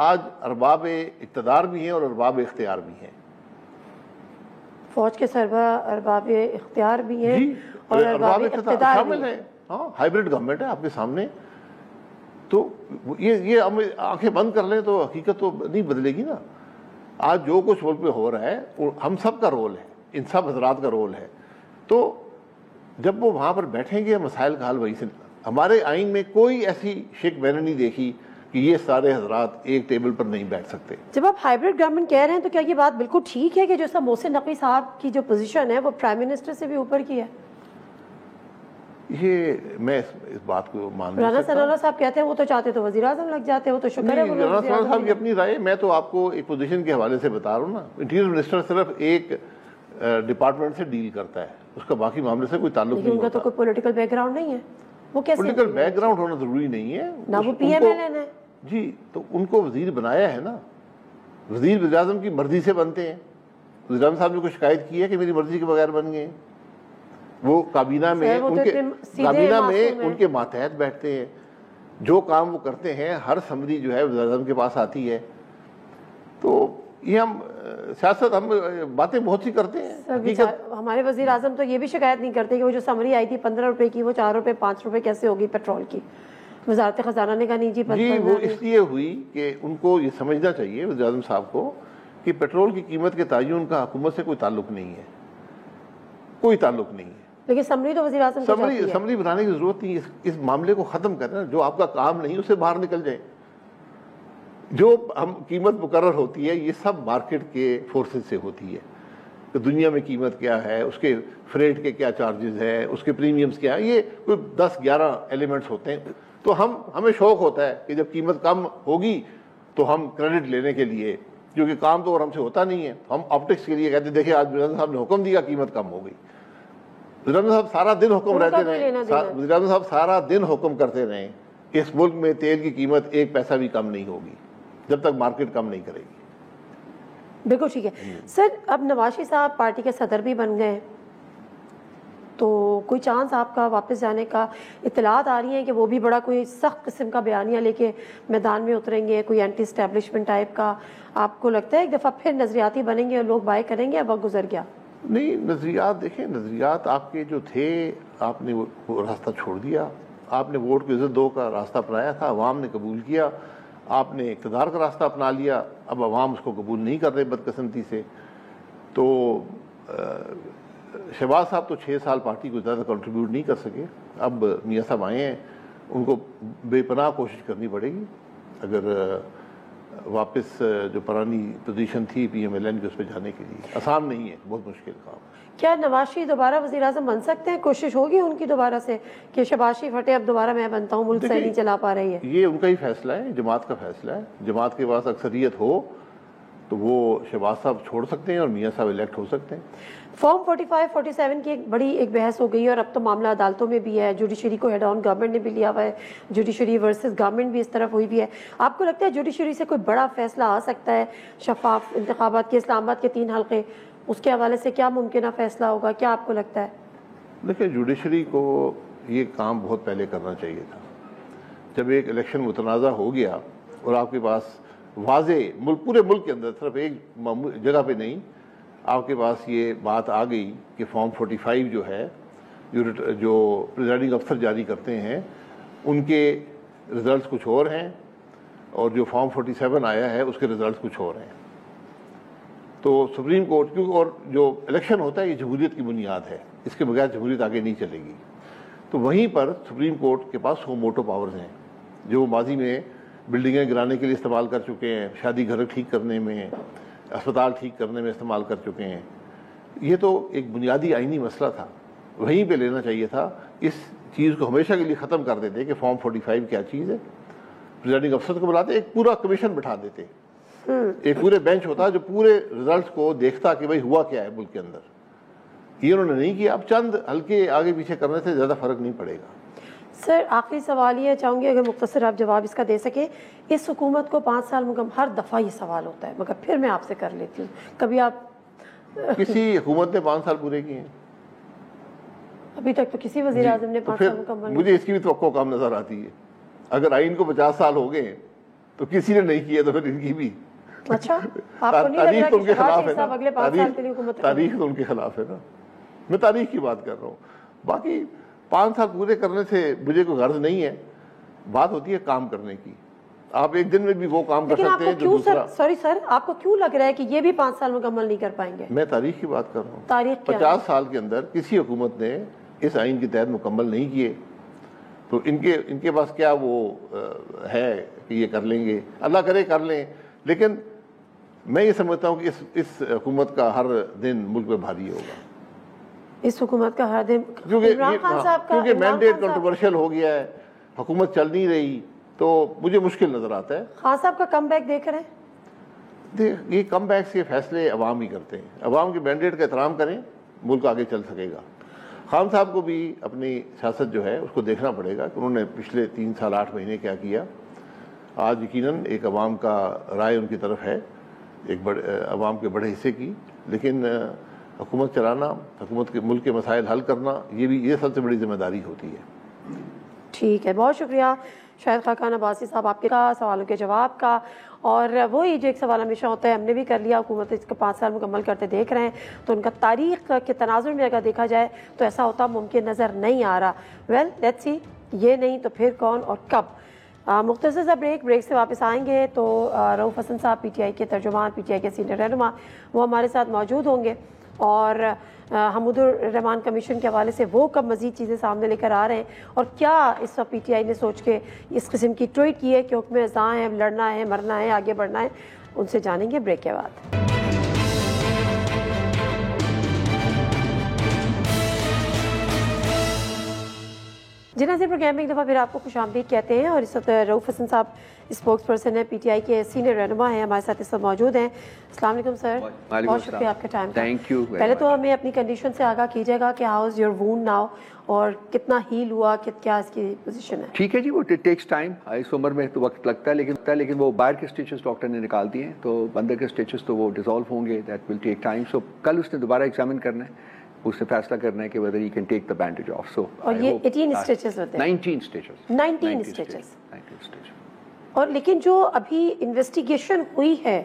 آج ارباب اقتدار بھی ہیں اور ارباب اختیار بھی ہیں۔ فوج کے سربراہ ارباب اختیار بھی ہیں اور ارباب اقتدار شامل ہیں۔ ہاں، ہائیبرڈ گورنمنٹ ہے آپ کے سامنے، تو یہ ہم آنکھیں بند کر لیں تو حقیقت تو نہیں بدلے گی نا۔ آج جو کچھ ملک میں ہو رہا ہے ہم سب کا رول ہے، ان سب حضرات کا رول ہے، تو جب وہ وہاں پر بیٹھیں گے مسائل کا حل وہی سے۔ ہمارے آئین میں کوئی ایسی شک میں نے نہیں دیکھی کہ یہ سارے حضرات ایک ٹیبل پر نہیں بیٹھ سکتے۔ جب آپ ہائیبرڈ گورنمنٹ کہہ رہے ہیں تو کیا یہ بات بالکل ٹھیک ہے کہ جو سب محسن نقوی صاحب کی جو پوزیشن ہے وہ پرائم منسٹر سے بھی اوپر کی ہے؟ یہ میں اس بات کو مان نہیں رانا سکتا۔ ثناء اللہ صاحب کہتے ہیں وہ تو چاہتے تو وزیر اعظم لگ جاتے، وہ تو شکر ہے رانا ثناء اللہ صاحب کی اپنی رائے، میں تو آپ کو ایک پوزیشن کے حوالے سے بتا رہا ہوں نا۔ انٹیریئر منسٹر صرف ایک ڈپارٹمنٹ سے ڈیل کرتا ہے، اس کا باقی معاملے سے کوئی تعلق نہیں ہوتا۔ ان کا تو کوئی پولیٹیکل بیک گراؤنڈ نہیں ہے، وہ کیسے؟ پولیٹیکل بیک گراؤنڈ ہونا ضروری نہیں ہے نہ وہ پی ایم ایل این ہے۔ جی تو ان کو وزیر بنایا ہے نا، وزیر وزیر اعظم کی مرضی سے بنتے ہیں۔ وزیر اعظم صاحب نے کوئی شکایت کی ہے کہ میری مرضی کے بغیر بن گئے؟ وہ کابینہ میں ان کے ماتحت بیٹھتے ہیں، جو کام وہ کرتے ہیں ہر سمری جو ہے وزیر اعظم کے پاس آتی ہے۔ تو یہ ہم سیاست ہم باتیں بہت سی کرتے ہیں۔ ہمارے وزیر اعظم تو یہ بھی شکایت نہیں کرتے کہ وہ جو سمری آئی تھی 15 روپے کی وہ 4 روپے 5 روپے کیسے ہوگی پیٹرول کی؟ وزارت خزانہ نے کہا نہیں جی وہ اس لیے ہوئی کہ ان کو یہ سمجھنا چاہیے وزیر اعظم صاحب کو کہ پیٹرول کی قیمت کے تعین کا حکومت سے کوئی تعلق نہیں ہے، کوئی تعلق نہیں ہے۔ لیکن سمری تو وزیر اعظم سمری بنانے کی ضرورت نہیں، اس معاملے کو ختم کرنا، جو آپ کا کام نہیں اسے باہر نکل جائے۔ جو ہم قیمت مقرر ہوتی ہے یہ سب مارکیٹ کے فورسز سے ہوتی ہے کہ دنیا میں قیمت کیا ہے, اس کے فریٹ کے کیا چارجز ہے, اس کے پریمیمز کیا ہے, یہ کوئی 10-11 ایلیمنٹس ہوتے ہیں. تو ہمیں شوق ہوتا ہے کہ جب قیمت کم ہوگی تو ہم کریڈٹ لینے کے لیے, کیونکہ کام تو اور ہم سے ہوتا نہیں ہے, ہم آپٹکس کے لیے کہتے ہیں دیکھیں آج وزیر صاحب نے حکم دیا قیمت کم ہو گئی. وزیر صاحب سارا دن حکم رہتے رہے, وزیر صاحب سارا دن حکم کرتے رہے, اس ملک میں تیل کی قیمت 1 پیسہ بھی کم نہیں ہوگی جب تک مارکیٹ کم نہیں کرے گی. بالکل ٹھیک ہے. سر اب نواز شریف صاحب پارٹی کے صدر بھی بن گئے, تو کوئی چانس آپ کا واپس جانے کا؟ اطلاعات آ رہی ہیں کہ وہ بھی بڑا کوئی سخت قسم کا بیانیہ لے کے میدان میں اتریں گے, کوئی اینٹی اسٹیبلشمنٹ ٹائپ کا. آپ کو لگتا ہے ایک دفعہ پھر نظریاتی بنیں گے اور لوگ بائے کریں گے, اب وقت گزر گیا؟ نہیں, نظریات دیکھیں, نظریات آپ کے جو تھے آپ نے وہ راستہ چھوڑ دیا. آپ نے ووٹ کی عزت دو کا راستہ اپنایا تھا, عوام نے قبول کیا. آپ نے اقتدار کا راستہ اپنا لیا, اب عوام اس کو قبول نہیں کر رہے بدقسمتی سے. تو شہباز صاحب تو 6 سال پارٹی کو زیادہ کنٹریبیوٹ نہیں کر سکے. اب میاں صاحب آئے ہیں, ان کو بے پناہ کوشش کرنی پڑے گی اگر واپس جو پرانی پوزیشن تھی پی ایم ایل این کی اس پہ جانے کے لیے. آسان نہیں ہے, بہت مشکل کام. کیا نواز شریف دوبارہ وزیر اعظم بن سکتے ہیں؟ کوشش ہوگی ان کی دوبارہ سے کہ شہباز شریف ہٹے اب دوبارہ میں بنتا ہوں, ملک صحیح نہیں چلا پا رہی ہے؟ یہ ان کا ہی فیصلہ ہے, جماعت کا فیصلہ ہے. جماعت کے پاس اکثریت ہو تو وہ شہباز صاحب چھوڑ سکتے ہیں اور میاں صاحب الیکٹ ہو سکتے ہیں. فارم 45-47 کی ایک بڑی بحث ہو گئی اور اب تو معاملہ عدالتوں میں بھی ہے. جوڈیشری کو ہیڈ آن گورنمنٹ نے بھی لیا ہوا ہے, جوڈیشری ورسز گورنمنٹ بھی اس طرف ہوئی بھی ہے. آپ کو لگتا ہے جوڈیشری سے کوئی بڑا فیصلہ آ سکتا ہے؟ شفاف انتخابات کے اسلام آباد کے 3 حلقے, اس کے حوالے سے کیا ممکنہ فیصلہ ہوگا, کیا آپ کو لگتا ہے؟ دیکھیں, جوڈیشری کو یہ کام بہت پہلے کرنا چاہیے تھا. جب ایک الیکشن متنازع ہو گیا اور آپ کے پاس واضح پورے ملک کے اندر صرف ایک جگہ پہ نہیں, آپ کے پاس یہ بات آ گئی کہ فارم 45 جو ہے جو پریزائڈنگ افسر جاری کرتے ہیں ان کے رزلٹس کچھ اور ہیں اور جو فارم 47 آیا ہے اس کے رزلٹس کچھ اور ہیں. تو سپریم کورٹ, کیونکہ اور جو الیکشن ہوتا ہے یہ جمہوریت کی بنیاد ہے, اس کے بغیر جمہوریت آگے نہیں چلے گی. تو وہیں پر سپریم کورٹ کے پاس سو موٹو پاورز ہیں جو ماضی میں بلڈنگیں گرانے کے لیے استعمال کر چکے ہیں, شادی گھر ٹھیک کرنے میں, اسپتال ٹھیک کرنے میں استعمال کر چکے ہیں. یہ تو ایک بنیادی آئینی مسئلہ تھا, وہیں پہ لینا چاہیے تھا. اس چیز کو ہمیشہ کے لیے ختم کر دیتے کہ فارم 45 کیا چیز ہے, پریزائڈنگ افسر کو بلاتے, ایک پورا کمیشن بٹھا دیتے, ایک پورے بینچ ہوتا جو پورے رزلٹس کو دیکھتا کہ بھائی ہوا کیا ہے ملک کے اندر. یہ انہوں نے نہیں کیا. اب چند ہلکے آگے پیچھے کرنے سے زیادہ فرق نہیں پڑے گا. سر آخری سوال یہ چاہوں گی اگر مختصر آپ جواب اس کا دے سکیں. اس حکومت کو 5 سال مکمل, ہر دفعہ یہ سوال ہوتا ہے مگر پھر میں آپ سے کر لیتی ہوں, کبھی آپ کسی حکومت نے 5 سال پورے کیے ہیں؟ ابھی تک تو کسی وزیر اعظم نے 5 سال مکمل. مجھے اس کی بھی توقع کم نظر آتی ہے. اگر آئین کو 50 سال ہو گئے تو کسی نے نہیں کیا تو پھر ان کی بھی. اچھا, آپ کو نہیں لگ رہا کہ شہباز شریف صاحب اگلے 5 سال کے لیے حکومت؟ تاریخ تو ان کے خلاف ہے نا, میں تاریخ کی بات کر رہا ہوں. باقی 5 سال پورے کرنے سے مجھے کوئی غرض نہیں ہے. بات ہوتی ہے کام کرنے کی. آپ ایک دن میں بھی وہ کام کر سکتے ہیں جو دوسرا. سوری سر, آپ کو کیوں لگ رہا ہے کہ یہ بھی 5 سال مکمل نہیں کر پائیں گے؟ میں تاریخ کی بات کر رہا ہوں. تاریخ 50 سال کے اندر کسی حکومت نے اس آئین کے تحت مکمل نہیں کیے, تو ان کے پاس کیا وہ ہے کہ یہ کر لیں گے؟ اللہ کرے کر لیں. لیکن میں یہ سمجھتا ہوں کہ اس حکومت کا ہر دن ملک میں بھاری ہوگا. اس حکومت کا ہر دن, کیونکہ مینڈیٹ کنٹروورشل ہو گیا ہے, حکومت چل نہیں رہی, تو مجھے مشکل نظر آتا ہے. خان صاحب کا کم بیک دیکھ رہے ہیں؟ یہ کم بیک کے فیصلے عوام ہی کرتے ہیں. عوام کے مینڈیٹ کا احترام کریں, ملک آگے چل سکے گا. خان صاحب کو بھی اپنی سیاست جو ہے اس کو دیکھنا پڑے گا کہ انہوں نے پچھلے 3 سال 8 مہینے کیا کیا. آج یقیناً ایک عوام کا رائے ان کی طرف ہے, ایک عوام کے بڑے حصے کی, لیکن حکومت چلانا, حکومت کے ملک کے مسائل حل کرنا, یہ سب سے بڑی ذمہ داری ہوتی ہے. ٹھیک ہے, بہت شکریہ شاہد خاقان عباسی صاحب آپ کے سوالوں کے جواب کا. اور وہی جو ایک سوال ہمیشہ ہوتا ہے, ہم نے بھی کر لیا, حکومت اس کو 5 سال مکمل کرتے دیکھ رہے ہیں, تو ان کا تاریخ کے تناظر میں اگر دیکھا جائے تو ایسا ہوتا ممکن نظر نہیں آ رہا. ویل لیٹس سی, یہ نہیں تو پھر کون اور کب. مختصر سا بریک سے واپس آئیں گے تو رؤوف حسن صاحب پی ٹی آئی کے ترجمان, پی ٹی آئی کے سینئر رہنما, وہ ہمارے ساتھ موجود ہوں گے. اور حمود الرحمان کمیشن کے حوالے سے وہ کب مزید چیزیں سامنے لے کر آ رہے ہیں، اور کیا اس وقت پی ٹی آئی نے سوچ کے اس قسم کی ٹویٹ کی ہے کہ حکم ازاں ہے، لڑنا ہے، مرنا ہے، آگے بڑھنا ہے، ان سے جانیں گے بریک کے بعد۔ جی ناظرین، پروگرام میں ایک دفعہ پھر آپ کو خوش آمدید کہتے ہیں، اور اس وقت رؤف حسن صاحب اسپوکس پرسن ہے، پی ٹی آئی کے سینئر رہنما ہیں، ہمارے ساتھ اس وقت موجود ہیں۔ السلام علیکم سر، بہت شکریہ آپ کے ٹائم کا۔ Thank you. پہلے تو ہمیں اپنی کنڈیشن سے آگاہ کیجیے گا کہ how is your Wundt now, اور کتنا ہیل ہوا، کیا اس کی پوزیشن ہے؟ ٹھیک ہے جی، وہ ٹیکس ٹائم، اس عمر میں تو وقت لگتا ہے، لیکن وہ باہر کے اسٹیچز ڈاکٹر نے نکال دیے ہیں، تو اندر کے اسٹیچز تو وہ ڈیزالو ہوں گے، دیٹ ول ٹیک ٹائم۔ سو کل اس نے دوبارہ ایگزامن کرنا ہے، اس نے فیصلہ کرنا ہے کہ whether he can take the bandage off. So اور یہ 18 اسٹیچز ہوتے ہیں؟ 19 اسٹیچز 19 اسٹیچز۔ اور لیکن جو ابھی انویسٹیگیشن ہوئی ہے،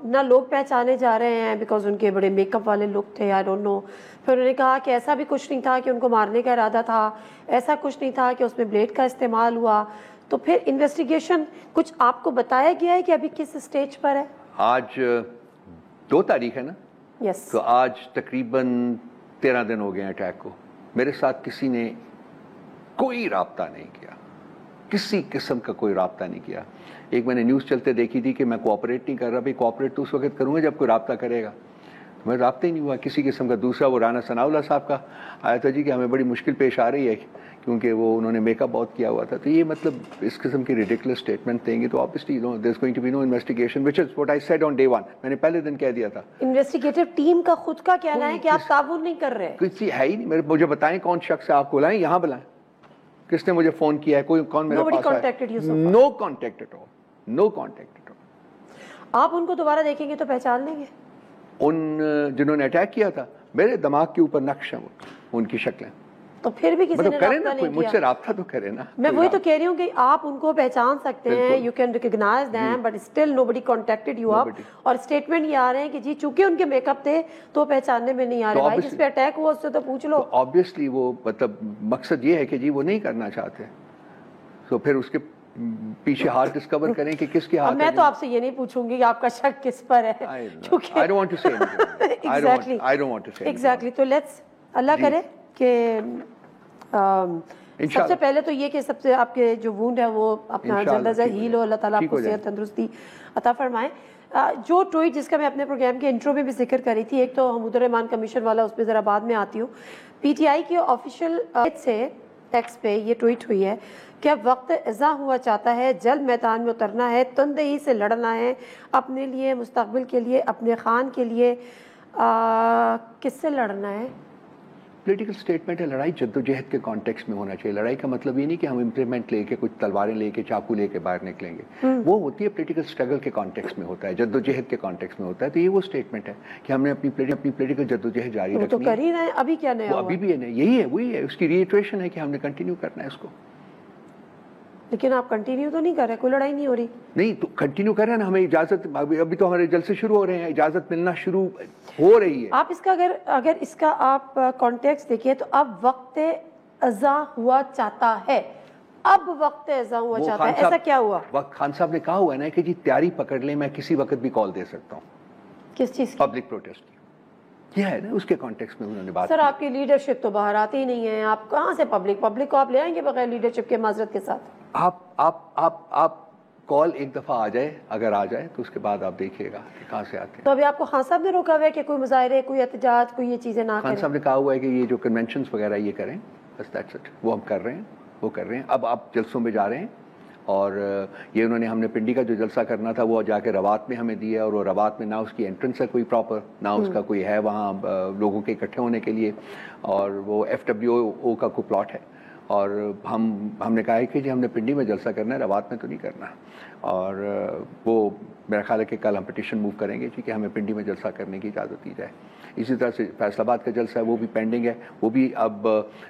نہ لوگ پہچانے جا رہے ہیں بیکاز ان کے بڑے میک اپ والے لک تھے، آئی ڈونٹ نو، پھر انہوں نے کہا کہ ایسا بھی کچھ نہیں تھا کہ ان کو مارنے کا ارادہ تھا، ایسا کچھ نہیں تھا کہ اس میں بلیڈ کا استعمال ہوا، تو پھر انویسٹیگیشن کچھ آپ کو بتایا گیا ہے کہ ابھی کس اسٹیج پر ہے؟ آج 2 تاریخ ہے نا، یس، تو آج تقریباً 13 دن ہو گئے ہیں اٹیک کو۔ میرے ساتھ کسی نے کوئی رابطہ نہیں کیا، کسی قسم کا کوئی رابطہ نہیں کیا۔ ایک میں نے نیوز چلتے دیکھی تھی کہ میں کوآپریٹ نہیں کر رہا، بھائی کوآپریٹ تو اس وقت کروں گا جب کوئی رابطہ کرے گا، میں رابطہ ہی نہیں ہوا کسی قسم کا۔ دوسرا وہ رانا ثناء اللہ صاحب کا آیا تھا جی کہ ہمیں بڑی مشکل پیش آ رہی ہے کیونکہ وہ انہوں نے میک اپ بہت کیا ہوا تھا، تو یہ مطلب اس قسم کی ریڈیکولس اسٹیٹمنٹ دیں گے تو obviously there is going to be no investigation, which is what I said on day one. میں نے پہلے دن کہہ دیا تھا۔ انویسٹیگیٹو ٹیم کا خود کا کہنا ہے کہ آپ تعاون نہیں کر رہے، کسی ہے ہی نہیں۔ مجھے بتائیں کون شخص ہے، آپ کو بلائیں، یہاں بلائیں، کس نے مجھے فون کیا ہے، کوئی کون میرے پاس آیا؟ No contact at all, no contact at all. آپ ان کو دوبارہ دیکھیں گے تو پہچان لیں گے؟ ان جنہوں نے اٹیک کیا تھا میرے دماغ کے اوپر نقش ہیں ان کی شکلیں، تو پھر بھی کسی نے کرے رابطہ نا، کوئی نہیں مجھ سے کیا؟ رابطہ تو کرے نا۔ میں وہی تو کہہ رہی ہوں کہ آپ ان کو پہچان سکتے ہیں، you can recognise them, but still nobody contacted you up, اور اسٹیٹمنٹ یہ آ رہے ہیں کہ جی چونکہ ان کے میک اپ تھے تو پہچاننے میں نہیں آ رہے۔ بھائی جس پہ اٹیک ہوا اس سے تو پوچھ لو۔ آبویسلی وہ مطلب مقصد یہ ہے کہ جی وہ نہیں کرنا چاہتے، تو پھر اس کے پیچھے ہاتھ ڈسکور کریں کہ کس کے ہاتھ۔ میں تو آپ سے یہ نہیں پوچھوں گی کہ آپ کا شک کس پر ہے، I don't want to say anything. I don't want to say anything. Exactly. تو لیٹس اللہ کرے کہ سب سے پہلے تو یہ کہ سب سے آپ کے جو وونڈ ہے وہ اپنا جلد از جلد ہیل ہو، اللہ تعالیٰ آپ کو صحت تندرستی عطا فرمائے۔ جو ٹویٹ جس کا میں اپنے پروگرام کے انٹرو میں بھی ذکر کری تھی، ایک تو حمود الرحمان کمیشن والا، اس پہ ذرا بعد میں آتی ہوں۔ پی ٹی آئی کے آفیشیل سے ٹیکسٹ پہ یہ ٹویٹ ہوئی ہے کہ اب وقت ازاں ہوا چاہتا ہے، جلد میدان میں اترنا ہے، تندہی سے لڑنا ہے، اپنے لیے، مستقبل کے لیے، اپنے خان کے لیے۔ کس سے لڑنا ہے؟ پولیٹیکل سٹیٹمنٹ ہے، لڑائی جدوجہد کے کانٹیکس میں ہونا چاہیے۔ لڑائی کا مطلب یہ نہیں کہ ہم امپلیمنٹ لے کے کچھ تلواریں لے کے چاقو لے کے باہر نکلیں گے، وہ ہوتی ہے پولیٹیکل اسٹرگل کے کانٹیکس میں ہوتا ہے، جدوجہد کے کانٹیکس میں ہوتا ہے۔ تو یہ وہ اسٹیٹمنٹ ہے کہ ہم نے اپنی پولیٹیکل جدوجہد جاری رکھنی ہے۔ وہ تو کر ہی رہے ہیں، ابھی کیا نیا ہوا؟ ابھی بھی ہے، یہی ہے، وہی ہے، اس کی ریٹریشن ہے کہ ہم نے کنٹینیو کرنا ہے اس کو۔ لیکن آپ کنٹینیو تو نہیں کر رہے، کوئی لڑائی نہیں ہو رہی؟ نہیں تو کنٹینیو کر رہے ہیں نا، ہمیں اجازت، ابھی تو ہمارے جلسے شروع ہو رہے ہیں، اجازت ملنا شروع ہو رہی ہے۔ آپ اس کا اگر اس کا آپ کانٹیکسٹ دیکھیں تو اب وقت ازاں ہوا چاہتا ہے، اب وقت ازاں ہوا چاہتا ہے، ایسا کیا ہوا؟ وقت خان صاحب نے کہا ہوا ہے نا کہ جی تیاری پکڑ لیں، میں کسی وقت بھی کال دے سکتا ہوں۔ کس چیز کی؟ پبلک پروٹیسٹ کی، یہ ہے نا، اس کے کانٹیکس میں انہوں نے بات۔ سر آپ کی لیڈرشپ تو باہر آتی ہی نہیں ہے، آپ کہاں سے پبلک کو آپ لے آئیں گے بغیر لیڈرشپ کے معذرت کے ساتھ؟ آپ کال ایک دفعہ آ جائے، اگر آ جائے تو اس کے بعد آپ دیکھیے گا کہ کہاں سے آتے ہیں۔ تو ابھی آپ کو خان صاحب نے روکا ہوا ہے کہ کوئی مظاہرے، کوئی احتجاج، کوئی یہ چیزیں نہ کریں؟ خان صاحب نے کہا ہوا ہے کہ یہ جو کنونشنز وغیرہ یہ کریں، بس دیٹس اٹ، وہ ہم کر رہے ہیں، وہ کر رہے ہیں۔ اب آپ جلسوں میں جا رہے ہیں، اور یہ انہوں نے، ہم نے پنڈی کا جو جلسہ کرنا تھا وہ جا کے روات میں ہمیں دیا، اور وہ روات میں نہ اس کی انٹرنس ہے کوئی پراپر، نہ اس کا کوئی ہے وہاں لوگوں کے اکٹھے ہونے کے لیے، اور وہ FWO کا کوئی پلاٹ ہے، اور ہم نے کہا ہے کہ جی ہم نے پنڈی میں جلسہ کرنا ہے، روات میں تو نہیں کرنا، اور وہ میرا خیال ہے کہ کل ہم پٹیشن موو کریں گے جی کہ ہمیں پنڈی میں جلسہ کرنے کی اجازت دی جائے۔ اسی طرح سے فیصل آباد کا جلسہ ہے، وہ بھی پینڈنگ ہے، وہ بھی اب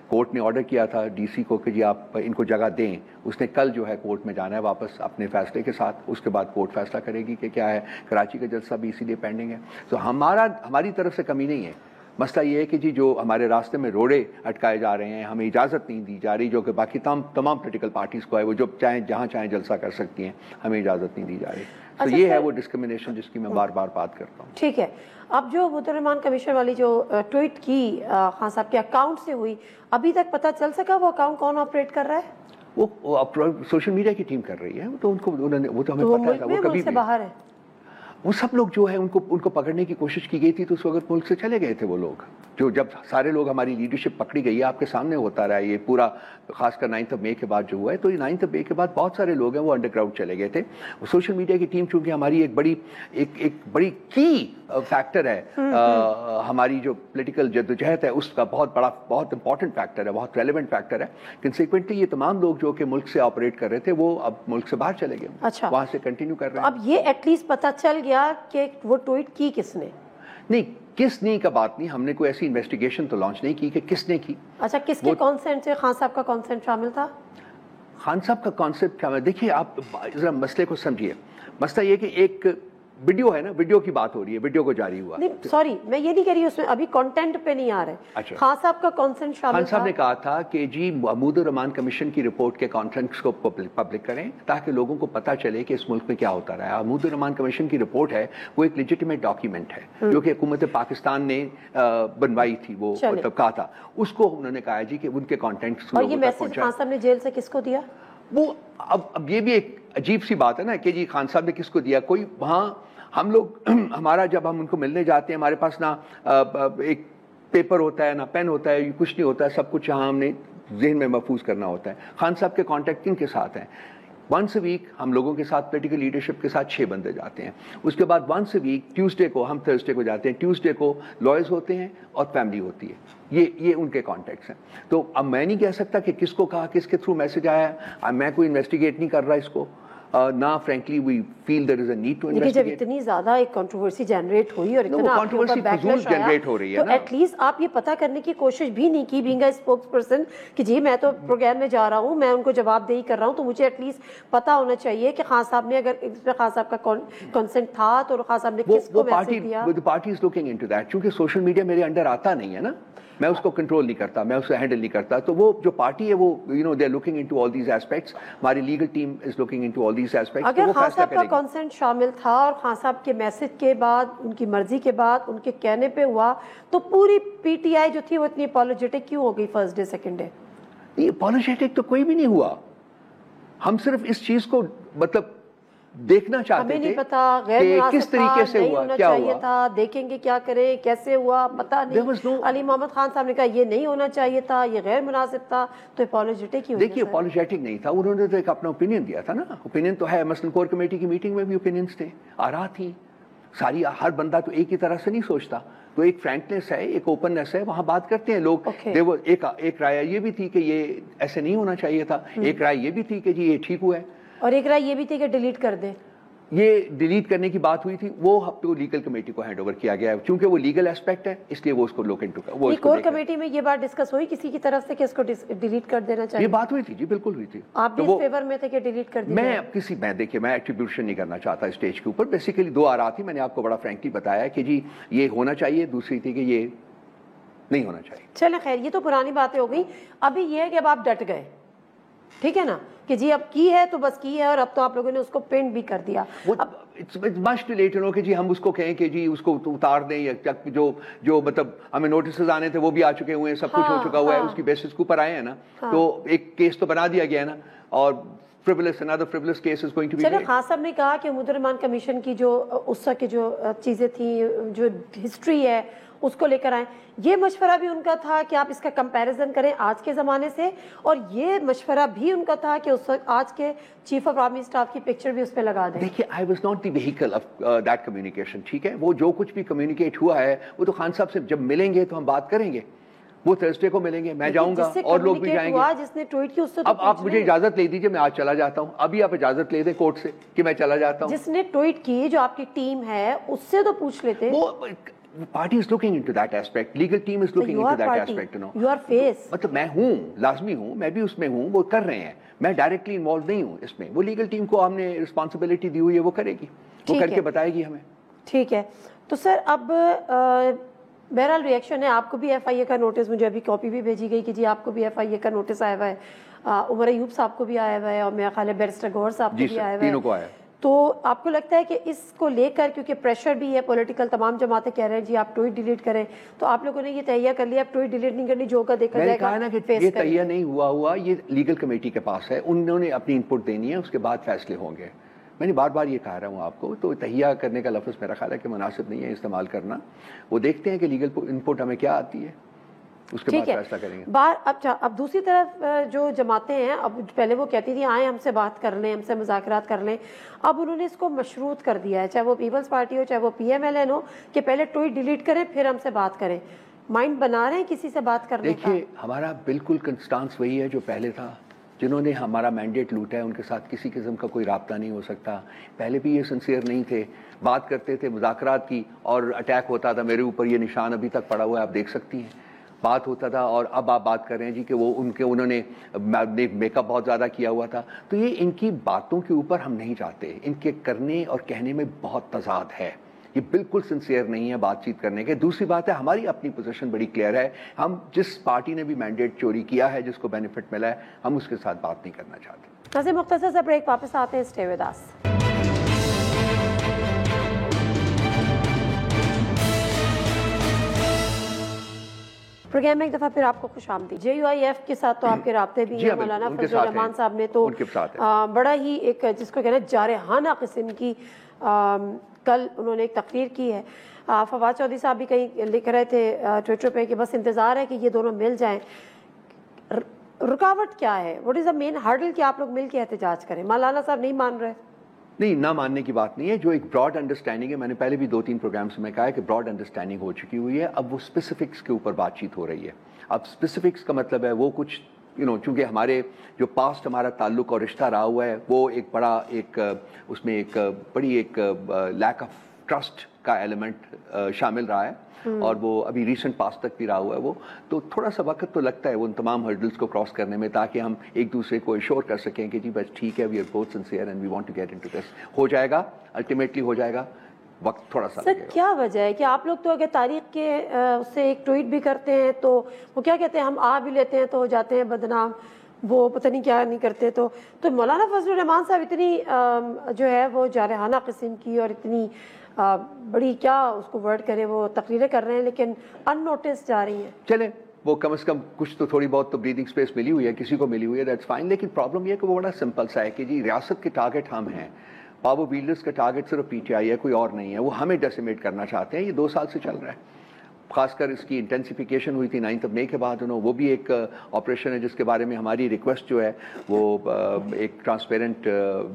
کورٹ نے آرڈر کیا تھا DC کو کہ جی آپ ان کو جگہ دیں، اس نے کل جو ہے کورٹ میں جانا ہے واپس اپنے فیصلے کے ساتھ، اس کے بعد کورٹ فیصلہ کرے گی کہ کیا ہے۔ کراچی کا جلسہ بھی اسی لیے پینڈنگ ہے۔ تو ہماری طرف سے کمی نہیں ہے، مسئلہ یہ ہے کہ جی جو ہمارے راستے میں روڑے اٹکائے جا رہے ہیں, ہمیں اجازت نہیں دی جا رہی, جو کہ باقی تمام پولیٹیکل پارٹیز کو ہے, وہ جو چاہیں جہاں چاہیں جلسہ کر سکتی ہیں, ہمیں اجازت نہیں دی جا رہی. تو یہ ہے وہ ڈسکرمنیشن جس کی میں بار بار بات کرتا ہوں. ٹھیک ہے. اب جو عبدالرحمان کمیشن والی جو ٹویٹ کی خان صاحب کے اکاؤنٹ سے ہوئی, ابھی تک پتہ چل سکا وہ اکاؤنٹ کون آپریٹ کر رہا ہے؟ وہ سوشل میڈیا کی ٹیم کر رہی ہے, تو ان کو وہ تو ہمیں پتہ ہے, وہ کبھی سے باہر ہے. وہ سب لوگ جو ہے ان کو پکڑنے کی کوشش کی گئی تھی, تو اس وقت ملک سے چلے گئے تھے وہ لوگ. جو جب سارے لوگ, ہماری لیڈرشپ پکڑی گئی ہے, آپ کے سامنے ہوتا رہا یہ پورا, خاص کر 9 مئی کے بعد جو ہوا ہے, تو یہ 9 مئی کے بعد بہت سارے لوگ ہیں وہ انڈر گراؤنڈ چلے گئے تھے. سوشل میڈیا کی ٹیم چونکہ ہماری ایک بڑی کی فیکٹر ہے, ہماری جو پولیٹیکل جدوجہد ہے اس کا بہت امپورٹنٹ فیکٹر ہے, بہت ریلیونٹ فیکٹر ہے. کنسیکوینٹلی یہ تمام لوگ جو کہ ملک سے آپریٹ کر رہے تھے وہ اب ملک سے باہر چلے گئے, وہاں سے کنٹینیو کر رہے ہیں. اب یہ ایٹ لیسٹ پتہ چل گیا کہ وہ ٹویٹ کی کس نے؟ نہیں, کس نے کا بات نہیں, ہم نے کوئی ایسی انویسٹیگیشن تو لانچ نہیں کی کہ کس نے کی. اچھا, کس کے کانسنٹ سے خان صاحب کا کانسنٹ شامل تھا؟ خان صاحب کا کانسیپٹ شامل, دیکھیے آپ ذرا مسئلے کو سمجھیے. مسئلہ یہ کہ ایک ویڈیو ہے نا, ویڈیو کی بات ہو رہی ہے, ویڈیو کو جاری ہوا. نہیں سوری, میں یہ نہیں کہہ رہی, اس میں ابھی کنٹینٹ پہ نہیں آ رہا ہے. خان صاحب کا کانسنٹ شامل تھا. خان صاحب نے کہا تھا کہ جی محمود الرحمان کمیشن کی رپورٹ کے کانٹینٹس کو پبلک کریں تاکہ لوگوں کو پتہ چلے کہ اس ملک میں کیا ہوتا رہا ہے. محمود الرحمان کمیشن کی رپورٹ ہے, وہ ایک لیجیٹیمیٹ ڈاکیومنٹ ہے جو کہ حکومت پاکستان نے بنوائی تھی, وہ مطلب کہا تھا, اس کو انہوں نے کہا جی کہ ان کے کانٹینٹس. اور یہ میسج خان صاحب نے جیل سے کس کو دیا؟ وہ اب یہ بھی ایک عجیب سی بات ہے نا کہ جی خان صاحب نے کس کو دیا. کوئی وہاں ہم لوگ ہمارا جب ہم ان کو ملنے جاتے ہیں, ہمارے پاس نہ ایک پیپر ہوتا ہے, نہ پین ہوتا ہے, کچھ نہیں ہوتا ہے, سب کچھ یہاں ہم نے ذہن میں محفوظ کرنا ہوتا ہے. خان صاحب کے کانٹیکٹ کن کے ساتھ ہیں؟ ونس اے ویک ہم لوگوں کے ساتھ, پولیٹیکل لیڈرشپ کے ساتھ 6 بندے جاتے ہیں. اس کے بعد ونس اے ویک ٹیوزڈے کو, ہم تھرسڈے کو جاتے ہیں, ٹیوزڈے کو لائرز ہوتے ہیں اور فیملی ہوتی ہے. یہ ان کے کانٹیکٹس ہیں. تو اب میں نہیں کہہ سکتا کہ کس کو کہا, کس کے تھرو میسج آیا. میں کوئی انویسٹیگیٹ نہیں کر رہا اس کو, نہ frankly we feel there is a need to investigate. جب اتنی زیادہ ایک کنٹروورسی جنریٹ ہوئی اور اتنا کنٹروورسی فضول جنریٹ ہو رہی ہے, تو ایٹ لیسٹ آپ یہ پتہ کرنے کی کوشش بھی نہیں کی بینگ اے اسپوکس پرسن کہ جی میں تو پروگرام میں جا رہا ہوں, میں ان کو جواب دہی کر رہا ہوں, تو مجھے ایٹ لیسٹ پتہ ہونا چاہیے کہ خان صاحب نے, اگر اس پہ خان صاحب کا کنسنٹ تھا تو خان صاحب نے کس کو میسج دیا. وہ party is looking into that. چونکہ سوشل میڈیا میرے انڈر آتا نہیں ہے نا, میں اس کو کنٹرول نہیں کرتا, میں اسے ہینڈل نہیں کرتا. تو وہ جو پارٹی ہے وہ they are looking into all these aspects. ہماری legal team is looking into all these aspects. اگر خان صاحب کا کنسنٹ شامل تھا اور خان صاحب کے میسج کے بعد, ان کی مرضی کے بعد, ان کے کہنے پہ ہوا, تو پوری پی ٹی آئی جو تھی وہ اتنی اپولوجیٹک کیوں ہو گئی فرسٹ ڈے سیکنڈ ڈے؟ نہیں, اپولوجیٹک تو کوئی بھی نہیں ہوا. ہم صرف اس چیز کو مطلب دیکھنا چاہتے تھے کہ کس طریقے سے ہوا, کیا ہوا, دیکھیں گے کیا کریں, کیسے ہوا, پتہ نہیں. علی محمد خان صاحب نے کہا یہ نہیں ہونا چاہیے تھا, یہ غیر مناسب تھا, تو اپولوجیٹک ہی ہونا. دیکھیے اپولوجیٹک نہیں تھا, انہوں نے تو ایک اپنا اوپینین دیا تھا نا. اوپینین تو ہے, مثلا کور کمیٹی کی میٹنگ میں بھی اوپینینس تھے, آراء تھی ساری. ہر بندہ تو ایک ہی طرح سے نہیں سوچتا, تو ایک فرینکنیس ہے, ایک اوپننیس ہے, وہاں بات کرتے ہیں لوگ. ایک رائے یہ بھی تھی کہ یہ ایسے نہیں ہونا چاہیے تھا, ایک رائے یہ بھی تھی کہ جی یہ ٹھیک ہوا ہے, اور ایک رائے یہ بھی تھی کہ ڈیلیٹ کر دیں. یہ ڈیلیٹ کرنے کی بات ہوئی تھی, وہ تو لیگل کمیٹی کو ہینڈ اوور کیا گیا ہے, چونکہ وہ لیگل ایسپیکٹ ہے اس لیے وہ اس کو لوک انٹو. وہ کور کمیٹی میں یہ بات ڈسکس ہوئی کسی کی طرف سے کہ اس کو ڈیلیٹ کر دینا چاہیے؟ یہ بات ہوئی تھی جی, بالکل ہوئی تھی. آپ بھی اس فیور میں تھے کہ ڈیلیٹ کر دیں؟ میں دیکھیے میں ایٹریبیوشن نہیں کرنا چاہتا اسٹیج کے اوپر. بیسیکلی 2 آراء تھی, میں نے آپ کو بڑا فرینکلی بتایا کہ جی یہ ہونا چاہیے, دوسری تھی کہ یہ نہیں ہونا چاہیے. چلیں خیر, یہ تو پرانی باتیں ہو گئی. ابھی یہ ہے کہ اب آپ ڈٹ گئے, ٹھیک ہے نا, کہ جی اب کی ہے تو بس کی ہے, اور اب تو آپ لوگوں نے اس کو پینٹ بھی کر دیا. مچ ٹو لیٹ کہ جی ہم اس کو کہیں کہ جی اس کو اتار دیں, یا جو مطلب ہمیں نوٹسز آنے تھے وہ بھی آ چکے ہوئے ہیں, سب کچھ ہو چکا ہوا ہے, اس کی بیسس کے اوپر آئے ہیں نا, تو ایک کیس تو بنا دیا گیا ہے نا, اور another frivolous case is going to be made. چلے خان صاحب نے کہا کہ محمود الرحمان کمیشن کی جو اس وقت کی جو چیزیں تھیں, جو ہسٹری ہے اس کو لے کر آئیں. یہ مشورہ بھی ان کا تھا کہ آپ اس کا کمپیریزن کریں آج کے زمانے سے, اور یہ مشورہ بھی ان کا تھا کہ اس وقت آج کے چیف آف آرمی اسٹاف کی پکچر بھی اس پہ لگا دیں. دیکھیے I was not the vehicle of that communication. ٹھیک ہے, وہ جو کچھ بھی کمیونیکیٹ ہوا ہے وہ تو خان صاحب سے جب ملیں گے تو ہم بات کریں گے. وہ تھرسڈے کو ملیں گے, میں جاؤں گا اور لوگ بھی جائیں گے. جس نے ٹویٹ کی اس سے اب آپ مجھے اجازت لے دیجیے, میں آج چلا جاتا ہوں. ابھی آپ اجازت لے دیں کورٹ سے کہ میں چلا جاتا ہوں. جس نے ٹویٹ کی, جو آپ کی ٹیم ہے, اس سے تو پوچھ لیتے. وہ party is looking into that aspect, legal team is looking into that aspect, you know. You are face. مطلب میں ہوں, لازمی ہوں, میں بھی اس میں ہوں, وہ کر رہے ہیں, میں ڈائریکٹلی انوالو نہیں ہوں اس میں. وہ لیگل ٹیم کو ہم نے رسپانسبلٹی دی ہوئی ہے, وہ کرے گی, وہ کر کے بتائے گی ہمیں. ٹھیک ہے. تو سر اب بہرحال ریئیکشن ہے. آپ کو بھی ایف آئی اے کا نوٹس, مجھے ابھی کاپی بھی بھیجی گئی کہ جی آپ کو بھی ایف آئی اے کا نوٹس آیا ہوا ہے, عمر ایوب صاحب کو بھی آیا ہوا ہے, اور میرا خیال ہے بیرسٹر گوہر صاحب کو بھی آیا ہوا ہے. تینوں کو آیا. تو آپ کو لگتا ہے کہ اس کو لے کر, کیونکہ پریشر بھی ہے پولیٹیکل, تمام جماعتیں کہہ رہے ہیں جی آپ ٹویٹ ڈیلیٹ کریں, تو آپ لوگوں نے یہ تہیہ کر لیا اب ٹویٹ ڈیلیٹ نہیں کرنی, جو کا دیکھا جائے گا. میں نے کہا نا کہ یہ تہیہ نہیں ہوا, یہ لیگل کمیٹی کے پاس ہے, انہوں نے اپنی انپٹ دینی ہے, اس کے بعد فیصلے ہوں گے. میں نے بار بار یہ کہا رہا ہوں آپ کو, تو تہیہ کرنے کا لفظ میرا خیال ہے کہ مناسب نہیں ہے استعمال کرنا. وہ دیکھتے ہیں کہ لیگل انپٹ ہمیں کیا آتی ہے, اس کے بعد فیصلہ کریں گے. اب دوسری طرف جو جماعتیں ہیں, اب پہلے وہ کہتی تھی آئیں ہم سے بات کر لیں, ہم سے مذاکرات کر لیں, اب انہوں نے اس کو مشروط کر دیا ہے, چاہے وہ پیپلز پارٹی ہو چاہے وہ پی ایم ایل این ہو, کہ پہلے ٹویٹ ڈیلیٹ کریں پھر ہم سے بات کریں. مائنڈ بنا رہے ہیں کسی سے بات کرنے کا؟ دیکھیے ہمارا بالکل کنسٹانس وہی ہے جو پہلے تھا. جنہوں نے ہمارا مینڈیٹ لوٹا ہے ان کے ساتھ کسی قسم کا کوئی رابطہ نہیں ہو سکتا. پہلے بھی یہ سنسیئر نہیں تھے, بات کرتے تھے مذاکرات کی, اور اٹیک ہوتا تھا. میرے اوپر یہ نشان ابھی تک پڑا ہوا ہے, آپ دیکھ سکتی ہیں. بات ہوتا تھا, اور اب آپ بات کر رہے ہیں جی کہ وہ انہوں نے میک اپ بہت زیادہ کیا ہوا تھا. تو یہ ان کی باتوں کے اوپر ہم نہیں چاہتے, ان کے کرنے اور کہنے میں بہت تضاد ہے. یہ بالکل سنسیئر نہیں ہے بات چیت کرنے کے. دوسری بات ہے ہماری اپنی پوزیشن بڑی کلیئر ہے, ہم جس پارٹی نے بھی مینڈیٹ چوری کیا ہے, جس کو بینیفٹ ملا ہے, ہم اس کے ساتھ بات نہیں کرنا چاہتے. ناظرین مختصر سا بریک, واپس آتے ہیں, اسٹے ود اس. پروگرام میں ایک دفعہ پھر آپ کو خوش آمدید. جے یو آئی ایف کے ساتھ تو آپ کے رابطے بھی ہیں, مولانا فضل الرحمان صاحب نے تو بڑا ہی ایک جس کو کہنا جارحانہ قسم کی کل انہوں نے ایک تقریر کی ہے. فواد چودھری صاحب بھی کہیں لکھ رہے تھے ٹویٹر پہ کہ بس انتظار ہے کہ یہ دونوں مل جائیں. رکاوٹ کیا ہے, what is the main hurdle کہ آپ لوگ مل کے احتجاج کریں؟ مولانا صاحب نہیں مان رہے؟ نہیں, نہ ماننے کی بات نہیں ہے. جو ایک براڈ انڈرسٹینڈنگ ہے, میں نے پہلے بھی 2-3 پروگرامس میں کہا ہے کہ براڈ انڈرسٹینڈنگ ہو چکی ہوئی ہے. اب وہ اسپیسیفکس کے اوپر بات چیت ہو رہی ہے. اب اسپیسیفکس کا مطلب ہے وہ کچھ چونکہ ہمارے جو پاسٹ ہمارا تعلق اور رشتہ رہا ہوا ہے, وہ ایک بڑا ایک اس میں ایک بڑی ایک لیک آف ٹرسٹ کا ایلیمنٹ شامل رہا ہے, اور وہ ابھی ریسنٹ پاسٹ تک بھی رہا ہوا ہے. وہ تو تھوڑا سا وقت تو لگتا ہے ان تمام ہرڈلس کو کراس کرنے میں, تاکہ ہم ایک دوسرے کو ایشور کر سکیں کہ جی بس ٹھیک ہے, we are both sincere and we want to get into this. ہو جائے گا, الٹیمیٹلی ہو جائے گا, وقت تھوڑا سا لگے گا. کیا وجہ ہے کہ آپ لوگ تو اگر تاریخ کے اس سے ایک ٹویٹ بھی کرتے ہیں تو وہ کیا کہتے ہیں, ہم آ بھی لیتے ہیں تو ہو جاتے ہیں بدنام, وہ پتہ نہیں کیا نہیں کرتے. تو مولانا فضل الرحمان صاحب اتنی جو ہے وہ جارحانہ قسم کی اور اتنی بڑی کیا اس کو ورڈ کریں, وہ تقریریں کر رہے ہیں لیکن ان نوٹس جا رہی ہیں. چلیں, وہ کم از کم کچھ تو تھوڑی بہت تو بریدنگ سپیس ملی ہوئی ہے, کسی کو ملی ہوئی ہے, دیٹس فائن. لیکن پرابلم یہ ہے کہ وہ بڑا سمپل سا ہے کہ جی ریاست کے ٹارگٹ ہم ہیں, پاور بیلڈرز کا ٹارگٹ صرف پی ٹی آئی ہے, کوئی اور نہیں ہے. وہ ہمیں ڈیسیمیٹ کرنا چاہتے ہیں. یہ 2 سال سے چل رہا ہے. خاص کر اس کی انٹینسیفیکیشن ہوئی تھی 9 مئی کے بعد. وہ بھی ایک آپریشن ہے جس کے بارے میں ہماری ریکویسٹ جو ہے وہ ایک ٹرانسپیرنٹ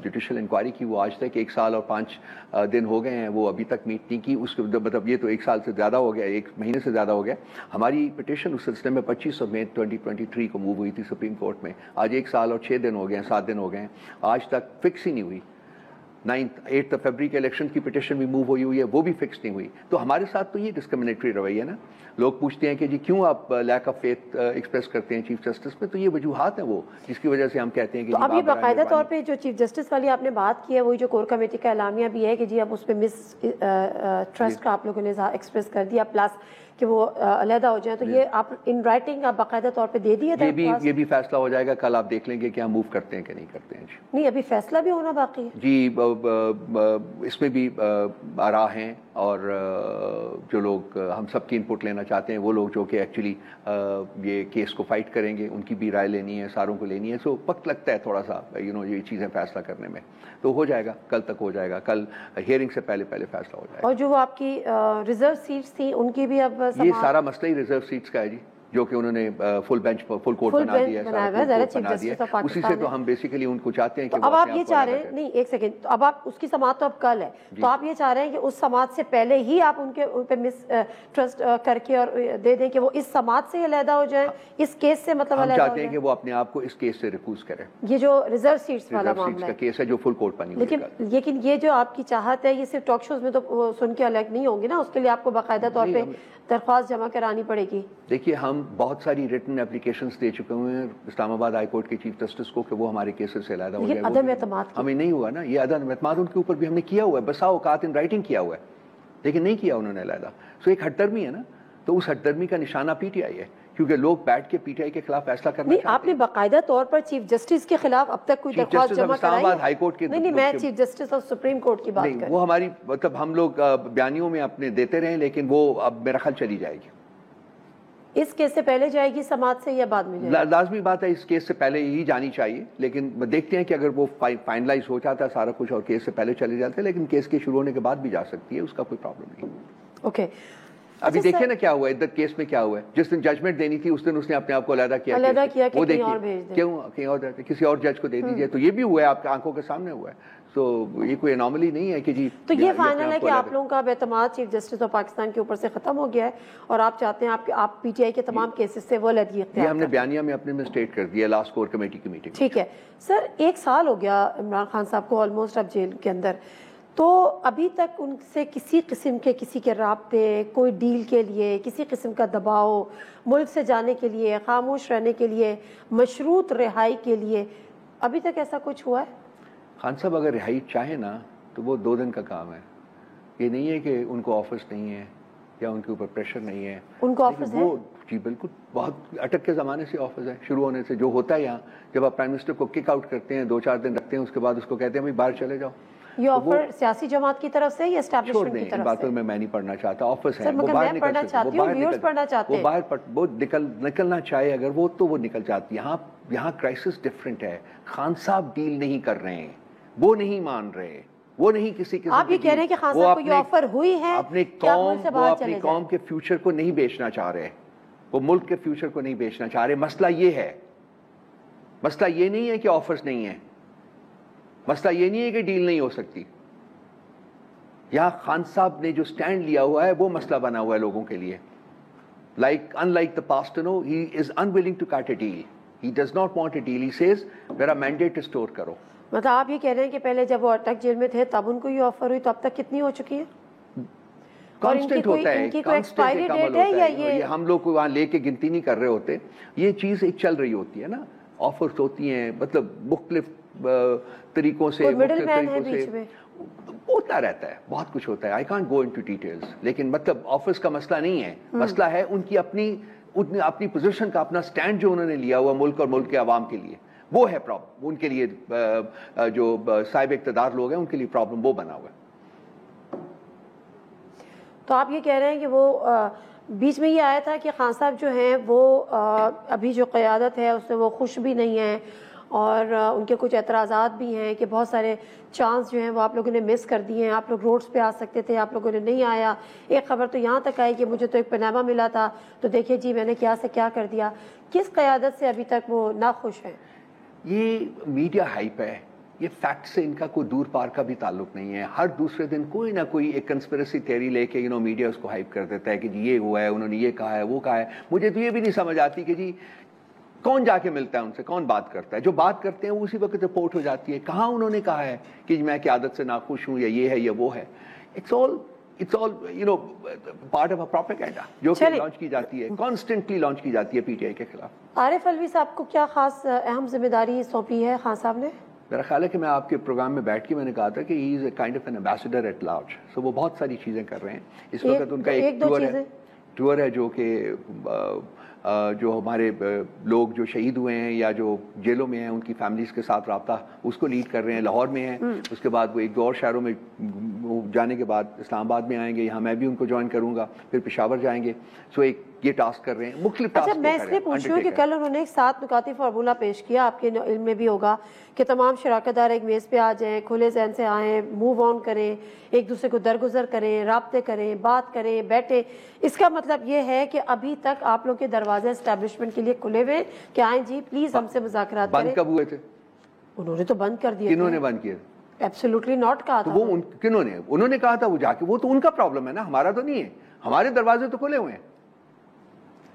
جوڈیشل انکوائری کی, وہ آج تک 1 سال اور 5 دن ہو گئے ہیں, وہ ابھی تک میٹ نہیں کی. اس کے مطلب یہ تو 1 سال سے زیادہ ہو گیا, 1 مہینے سے زیادہ ہو گیا. ہماری پٹیشن اس سلسلے میں 25 مئی 2023 کو موو ہوئی تھی سپریم کورٹ میں. آج 1 سال اور 6 دن ہو گئے ہیں, 7 دن ہو گئے ہیں, آج تک فکس ہی نہیں ہوئی. 8 فروری کے الیکشن کی پٹیشن بھی موو ہوئی ہے, وہ بھی فکس نہیں ہوئی. تو ہمارے ساتھ تو یہ ڈسکرمنیٹری رویہ ہے نا. لوگ پوچھتے ہیں کہ جی کیوں آپ لیک آف فیتھ ایکسپریس کرتے ہیں چیف جسٹس میں, تو یہ وجوہات ہیں وہ جس کی وجہ سے ہم کہتے ہیں کہ اب یہ باقاعدہ طور پہ جو چیف جسٹس والی آپ نے بات کی ہے, وہی جو کور کمیٹی کا اعلامیہ بھی ہے کہ جی اب اس پہ مس ٹرسٹ کا آپ لوگوں نے ایکسپریس کر دیا, پلس کہ وہ علیحدہ ہو جائیں. تو یہ آپ ان رائٹنگ آپ باقاعدہ طور پہ دے دیے تھے؟ یہ بھی فیصلہ ہو جائے گا کل, آپ دیکھ لیں گے کہ ہم موو کرتے ہیں کہ نہیں کرتے ہیں. نہیں, ابھی فیصلہ بھی ہونا باقی ہے جی. اس میں بھی آراء ہیں, اور جو لوگ ہم سب کی انپٹ لینا چاہتے ہیں, وہ لوگ جو کہ ایکچولی یہ کیس کو فائٹ کریں گے, ان کی بھی رائے لینی ہے, ساروں کو لینی ہے. سو وقت لگتا ہے تھوڑا سا یہ چیزیں فیصلہ کرنے میں. تو ہو جائے گا, کل تک ہو جائے گا, کل ہیئرنگ سے پہلے فیصلہ ہو جائے گا. اور جو آپ کی ریزرو سیٹس تھیں ان کی بھی اب یہ سارا مسئلہ ہی ریزرو سیٹس کا ہے جی, جو کہ انہوں نے فل بینچ فل کورٹ بنا دیا ہے. اسی سے تو ہم بیسیکلی ان کو چاہتے ہیں کہ اب آپ یہ چاہ رہے ہیں, نہیں ایک سیکنڈ, تو اب آپ اس کی سماعت تو اب کل ہے, تو آپ یہ چاہ رہے ہیں کہ اس سماعت سے پہلے ہی آپ ان پہ مس ٹرسٹ کر کے اور دے دیں کہ وہ اس سماعت سے علیحدہ ہو جائیں, اس کیس سے مطلب ہم چاہتے ہیں کہ وہ اپنے آپ کو اس کیس سے ریکوز کریں. یہ جو ریزرو سیٹس والا معاملہ کا کیس ہے جو فل کورٹ بنی ہوئی ہے. لیکن یہ جو آپ کی چاہت ہے یہ صرف ٹاک شوز میں تو سن کے الگ نہیں ہوں گی نا, اس کے لیے آپ کو باقاعدہ طور پہ درخواست جمع کرانی پڑے گی. دیکھیے ہم بہت ساری ریٹن اپلیکیشنز دے چکے ہوئے ہیں اسلام آباد ہائی کورٹ کے چیف جسٹس کو کہ وہ ہمارے کیسز سے علیحدہ ہو جائے. عدم اعتماد ہمیں نہیں ہوا نا, یہ عدم اعتماد ان کے اوپر بھی ہم نے کیا ہوا ہے, بسا اوقات ان رائٹنگ کیا ہوا ہے, لیکن نہیں کیا انہوں نے علیحدہ. سو ایک ہٹ درمی ہے نا, تو اس ہٹ درمی کا نشانہ پی ٹی آئی ہے، کیونکہ لوگ بیٹھ کے پی ٹی آئی کے خلاف فیصلہ کرنا نہیں. چاہتے ہیں. آپ نے باقاعدہ طور پر چیف جسٹس کے خلاف اب تک کوئی درخواست جمع کرائی ہے؟ ہائی کورٹ کے نہیں، میں chief justice of supreme court کی بات کر رہی ہوں. وہ ہماری مطلب ہم لوگ بیانیوں میں اپنے دیتے رہے، لیکن وہ اب میرا خیال چلی جائے گی. اس کیس سے پہلے جائے گی سماعت سے یا بعد میں جائے گی؟ لازمی بات ہے اس کیس سے پہلے ہی جانی چاہیے، لیکن دیکھتے ہیں کہ اگر وہ فائنلائز ہو جاتا ہے سارا کچھ اور کیس سے پہلے چلے جاتے ہیں، لیکن کیس کے شروع ہونے کے بعد بھی جا سکتی ہے، اس کا کوئی پرابلم نہیں. اوکے. ابھی دیکھیں نا کیا ہوا ہے عدت کیس میں، کیا ہوا ہے. جس دن ججمنٹ دینی تھی اس دن اس نے اپنے آپ کو علیحدہ کیا، وہ دیکھیے کیوں کہیں اور کسی اور جج کو دے دیجیے. تو یہ بھی ہوا ہے، آپ کی آنکھوں کے سامنے ہوا ہے. تو یہ کوئی انوملی نہیں ہے کہ جی. تو یہ فائنل ہے کہ آپ لوگوں کا اعتماد چیف جسٹس آف پاکستان کے اوپر سے ختم ہو گیا ہے اور آپ چاہتے ہیں آپ پی ٹی آئی کے تمام کیسز سے وہ علیحدگی اختیار. یہ ہم نے بیانیہ میں اپنے میں اسٹیٹ کر دیا لاسٹ کور کمیٹی کی میٹنگ. ٹھیک ہے سر. 1 سال ہو گیا عمران خان صاحب کو آلموسٹ اب جیل کے اندر، تو ابھی تک ان سے کسی قسم کے کسی کے رابطے، کوئی ڈیل کے لیے، کسی قسم کا دباؤ، ملک سے جانے کے لیے، خاموش رہنے کے لیے، مشروط رہائی کے لیے، ابھی تک ایسا کچھ ہوا ہے؟ خان صاحب اگر رہائی چاہے نا تو وہ 2 دن کا کام ہے. یہ نہیں ہے کہ ان کو آفس نہیں ہے یا ان کے اوپر پریشر نہیں ہے. ان کو آفس ہے؟ جی بالکل، بہت اٹک کے زمانے سے آفس ہے، شروع ہونے سے جو ہوتا ہے یہاں. جب آپ پرائم منسٹر کو کک آؤٹ کرتے ہیں 2-4 دن رکھتے ہیں، اس کے بعد اس کو کہتے ہیں بھائی باہر چلے جاؤ. یہ آفر سیاسی جماعت کی طرف سے یا اسٹیبلشمنٹ کی طرف سے؟ باتوں میں نہیں پڑھنا چاہتا. آفس ہے، وہ باہر پڑھنا چاہتی ہوں، ویورز پڑھنا چاہتے ہیں. وہ باہر وہ نکلنا چاہے اگر وہ تو وہ نکل جاتی. یہاں کرائسس ڈفرینٹ ہے. خان صاحب ڈیل نہیں کر رہے ہیں، وہ نہیں مان رہے، وہ نہیں کسی کے. آپ یہ کہہ رہے ہیں کہ خان صاحب کو یہ آفر ہوئی ہے وہ اپنی قوم کے فیوچر کو نہیں بیچنا چاہ رہے، وہ ملک کے فیوچر کو نہیں بیچنا چاہ رہے. مسئلہ یہ ہے، مسئلہ یہ نہیں ہے کہ آفرز نہیں ہے، مسئلہ یہ نہیں ہے کہ ڈیل نہیں ہو سکتی. یہاں خان صاحب نے جو سٹینڈ لیا ہوا ہے وہ مسئلہ بنا ہوا ہے لوگوں کے لیے. unlike the past, he is unwilling to cut a deal. He does not want a deal. He says میرا مینڈیٹ اسٹور کرو. مطلب آپ یہ کہہ رہے ہیں کہ پہلے جب وہ اٹک جیل میں تھے تب ان کو یہ آفر ہوئی، تو اب تک کتنی ہو چکی ہے؟ کانسٹنٹ ہوتا ہے، ان کی کوئی ایکسپائری ڈیٹ ہے یا یہ ہم لوگ وہاں لے کے گنتی نہیں کر رہے ہوتے. یہ چیز ایک چل رہی ہوتی ہے نا، آفرز ہوتی ہیں مطلب مختلف طریقوں سے، مڈل مین ہے بیچ میں، ہوتا رہتا ہے، بہت کچھ ہوتا ہے. I can't go into details. لیکن مطلب آفس کا مسئلہ نہیں ہے، مسئلہ ہے ان کی اپنی پوزیشن کا، اپنا سٹینڈ جو انہوں نے لیا ہوا ملک اور ملک کے عوام کے لیے، وہ ہے پرابلم. ان کے لیے جو صاحب اقتدار لوگ ہیں ان کے لیے پرابلم وہ بنا ہوا ہے. تو آپ یہ کہہ رہے ہیں کہ وہ بیچ میں یہ آیا تھا کہ خان صاحب جو ہیں وہ ابھی جو قیادت ہے اس سے وہ خوش بھی نہیں ہیں، اور ان کے کچھ اعتراضات بھی ہیں کہ بہت سارے چانس جو ہیں وہ آپ لوگوں نے مس کر دیے ہیں. آپ لوگ روڈز پہ آ سکتے تھے، آپ لوگوں نے نہیں آیا. ایک خبر تو یہاں تک آئی کہ مجھے تو ایک پنامہ ملا تھا تو دیکھیے جی میں نے کیا سے کیا کر دیا. کس قیادت سے ابھی تک وہ ناخوش ہیں؟ یہ میڈیا ہائپ ہے، یہ فیکٹ سے ان کا کوئی دور پار کا بھی تعلق نہیں ہے. ہر دوسرے دن کوئی نہ کوئی ایک کنسپریسی تھیوری لے کے میڈیا اس کو ہائپ کر دیتا ہے کہ جی یہ ہوا ہے، انہوں نے یہ کہا ہے، وہ کہا ہے. مجھے تو یہ بھی نہیں سمجھ آتی کہ جی کون جا کے ملتا ہے ان سے، کون بات کرتا ہے. جو بات کرتے ہیں اسی وقت رپورٹ ہو جاتی ہے. کہاں انہوں نے کہا ہے کہ میں قیادت سے ناخوش ہوں یا یہ ہے یا وہ ہے. It's all part of a propaganda جو کہ لانچ کی جاتی ہے، کانسٹنٹلی لانچ کی جاتی ہے پی ٹی آئی کے خلاف. عارف الوی صاحب کو کیا خاص اہم ذمہ داری سونپی ہے خان صاحب نے؟ میرا خیال ہے کہ میں آپ کے پروگرام میں بیٹھ کے میں نے کہا تھا کہ he is a kind of an ambassador at large. So وہ بہت ساری چیزیں کر رہے ہیں. اس وقت ان کا ایک ٹور ہے جو کہ جو ہمارے لوگ جو شہید ہوئے ہیں یا جو جیلوں میں ہیں ان کی فیملیز کے ساتھ رابطہ اس کو لیڈ کر رہے ہیں. لاہور میں ہیں، اس کے بعد وہ 2 اور شہروں میں جانے کے بعد اسلام آباد میں آئیں گے، یہاں میں بھی ان کو جوائن کروں گا، پھر پشاور جائیں گے. سو ایک یہ ٹاسک کر رہے ہیں، مختلف ٹاسک. اچھا میں اس لیے پوچھ رہی ہوں کہ کل انہوں نے ایک 7 نکاتی فارمولہ پیش کیا، آپ کے علم میں بھی ہوگا، کہ تمام شراکت دار ایک میز پہ آ جائیں، کھلے ذہن سے آئیں، موو آن کریں، ایک دوسرے کو درگزر کریں، رابطے کریں، بات کریں، بیٹھیں. اس کا مطلب یہ ہے کہ ابھی تک آپ لوگ کے دروازے اسٹیبلشمنٹ کے لیے کھلے ہوئے کہ آئیں جی پلیز ہم سے مذاکرات کریں. بند کب ہوئے تھے؟ انہوں نے تو بند کر دیا. کنہوں نے بند کیا؟ ایبسولوٹلی ناٹ کہا تھا. وہ کنہوں نے؟ انہوں نے کہا تھا وہ جا کے، وہ تو ان کا پرابلم ہے نا، ہمارا تو نہیں ہے. ہمارے دروازے تو کھلے ہوئے ہیں،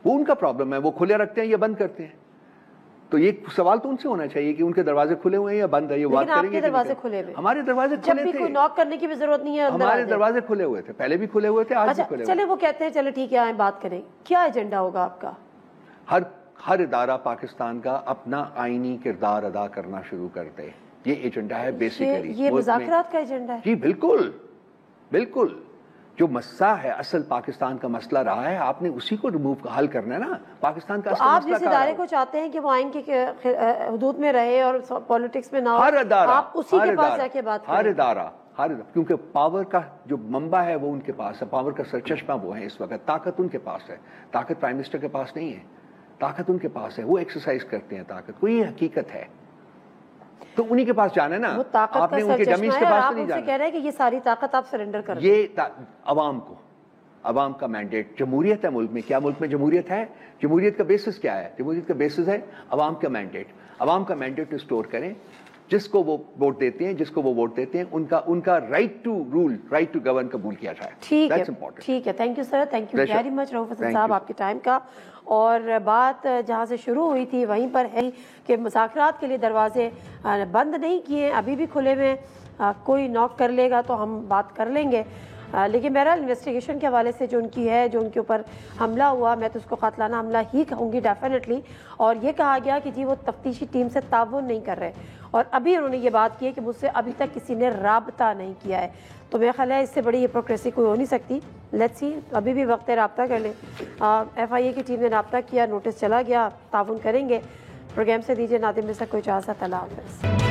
وہ ان کا پرابلم ہے. وہ کھلے رکھتے ہیں یا بند کرتے ہیں. تو یہ سوال تو ان سے ہونا چاہیے کہ ان کے دروازے کھلے ہوئے ہیں یا بند ہے. یہ بات کریں گے. دروازے کھلے ہوئے، ہمارے دروازے کھلے تھے، کوئی ناک کرنے کی بھی ضرورت نہیں ہے. ہمارے دروازے کھلے ہوئے تھے، پہلے بھی کھلے ہوئے تھے، آج بھی کھلے ہوئے. چلے وہ کہتے ہیں چلے ٹھیک ہے آئیں بات کریں. کیا ایجنڈا ہوگا آپ کا؟ ہر ادارہ پاکستان کا اپنا آئینی کردار ادا کرنا شروع کر دے. یہ ایجنڈا ہے بیسیکلی. یہ مذاکرات کا ایجنڈا ہے؟ جی بالکل بالکل. جو مسئلہ ہے اصل پاکستان کا مسئلہ رہا ہے, آپ نے اسی کو ریموو حل کرنا ہے نا. پاکستان کا آپ جس ادارے کو چاہتے ہیں کہ وہ آئین کے حدود میں رہے اور پالیٹکس میں نہ ہو, ہر ادارہ, آپ اسی کے پاس جا کے بات کریں. ہر ادارہ, کیونکہ پاور کا جو منبع ہے وہ ان کے پاس ہے, پاور کا سرچشمہ وہ ہے اس وقت, طاقت ان کے پاس ہے, طاقت پرائم منسٹر کے پاس نہیں ہے, طاقت ان کے پاس ہے, وہ ایکسرسائز کرتے ہیں طاقت کو, یہ حقیقت ہے. تو انہی کے پاس جانا ہے نا, آپ نے ان کے ڈمیز کے پاس نہیں جانا. کہہ رہے ہیں کہ یہ ساری طاقت آپ سرنڈر کر دیں. یہ عوام کو, عوام کا مینڈیٹ, جمہوریت ہے ملک میں. کیا ملک میں جمہوریت ہے؟ جمہوریت کا بیسس کیا ہے؟ جمہوریت کا بیسس ہے عوام کا مینڈیٹ. عوام کا مینڈیٹ اسٹور کریں, جس کو وہ ووٹ دیتے ہیں, جس کو وہ ووٹ دیتے ہیں, ان کا right to rule, right to govern قبول کیا جائے. ٹھیک ہے, ٹھیک ہے. Thank you sir, thank you very much Rauf Hasan صاحب آپ کے ٹائم کا. اور بات جہاں سے شروع ہوئی تھی وہیں پر ہے کہ مذاکرات کے لیے دروازے بند نہیں کیے, ابھی بھی کھلے ہوئے. کوئی نوک کر لے گا تو ہم بات کر لیں گے. لیکن بہرحال انویسٹیگیشن کے حوالے سے جو ان کی ہے, جو ان کے اوپر حملہ ہوا, میں تو اس کو قاتلانہ حملہ ہی کہوں گی ڈیفینیٹلی. اور یہ کہا گیا کہ جی وہ تفتیشی ٹیم سے تعاون نہیں کر رہے, اور ابھی انہوں نے یہ بات کی ہے کہ مجھ سے ابھی تک کسی نے رابطہ نہیں کیا ہے. تو میرا خیال ہے اس سے بڑی ہپوکریسی کوئی ہو نہیں سکتی. لیٹس سی, ابھی بھی وقت ہے, رابطہ کر لیں. ایف آئی اے کی ٹیم نے رابطہ کیا, نوٹس چلا گیا, تعاون کریں گے. پروگرام سے دیجیے نادم مرزا کو اجازت. اللہ حافظ.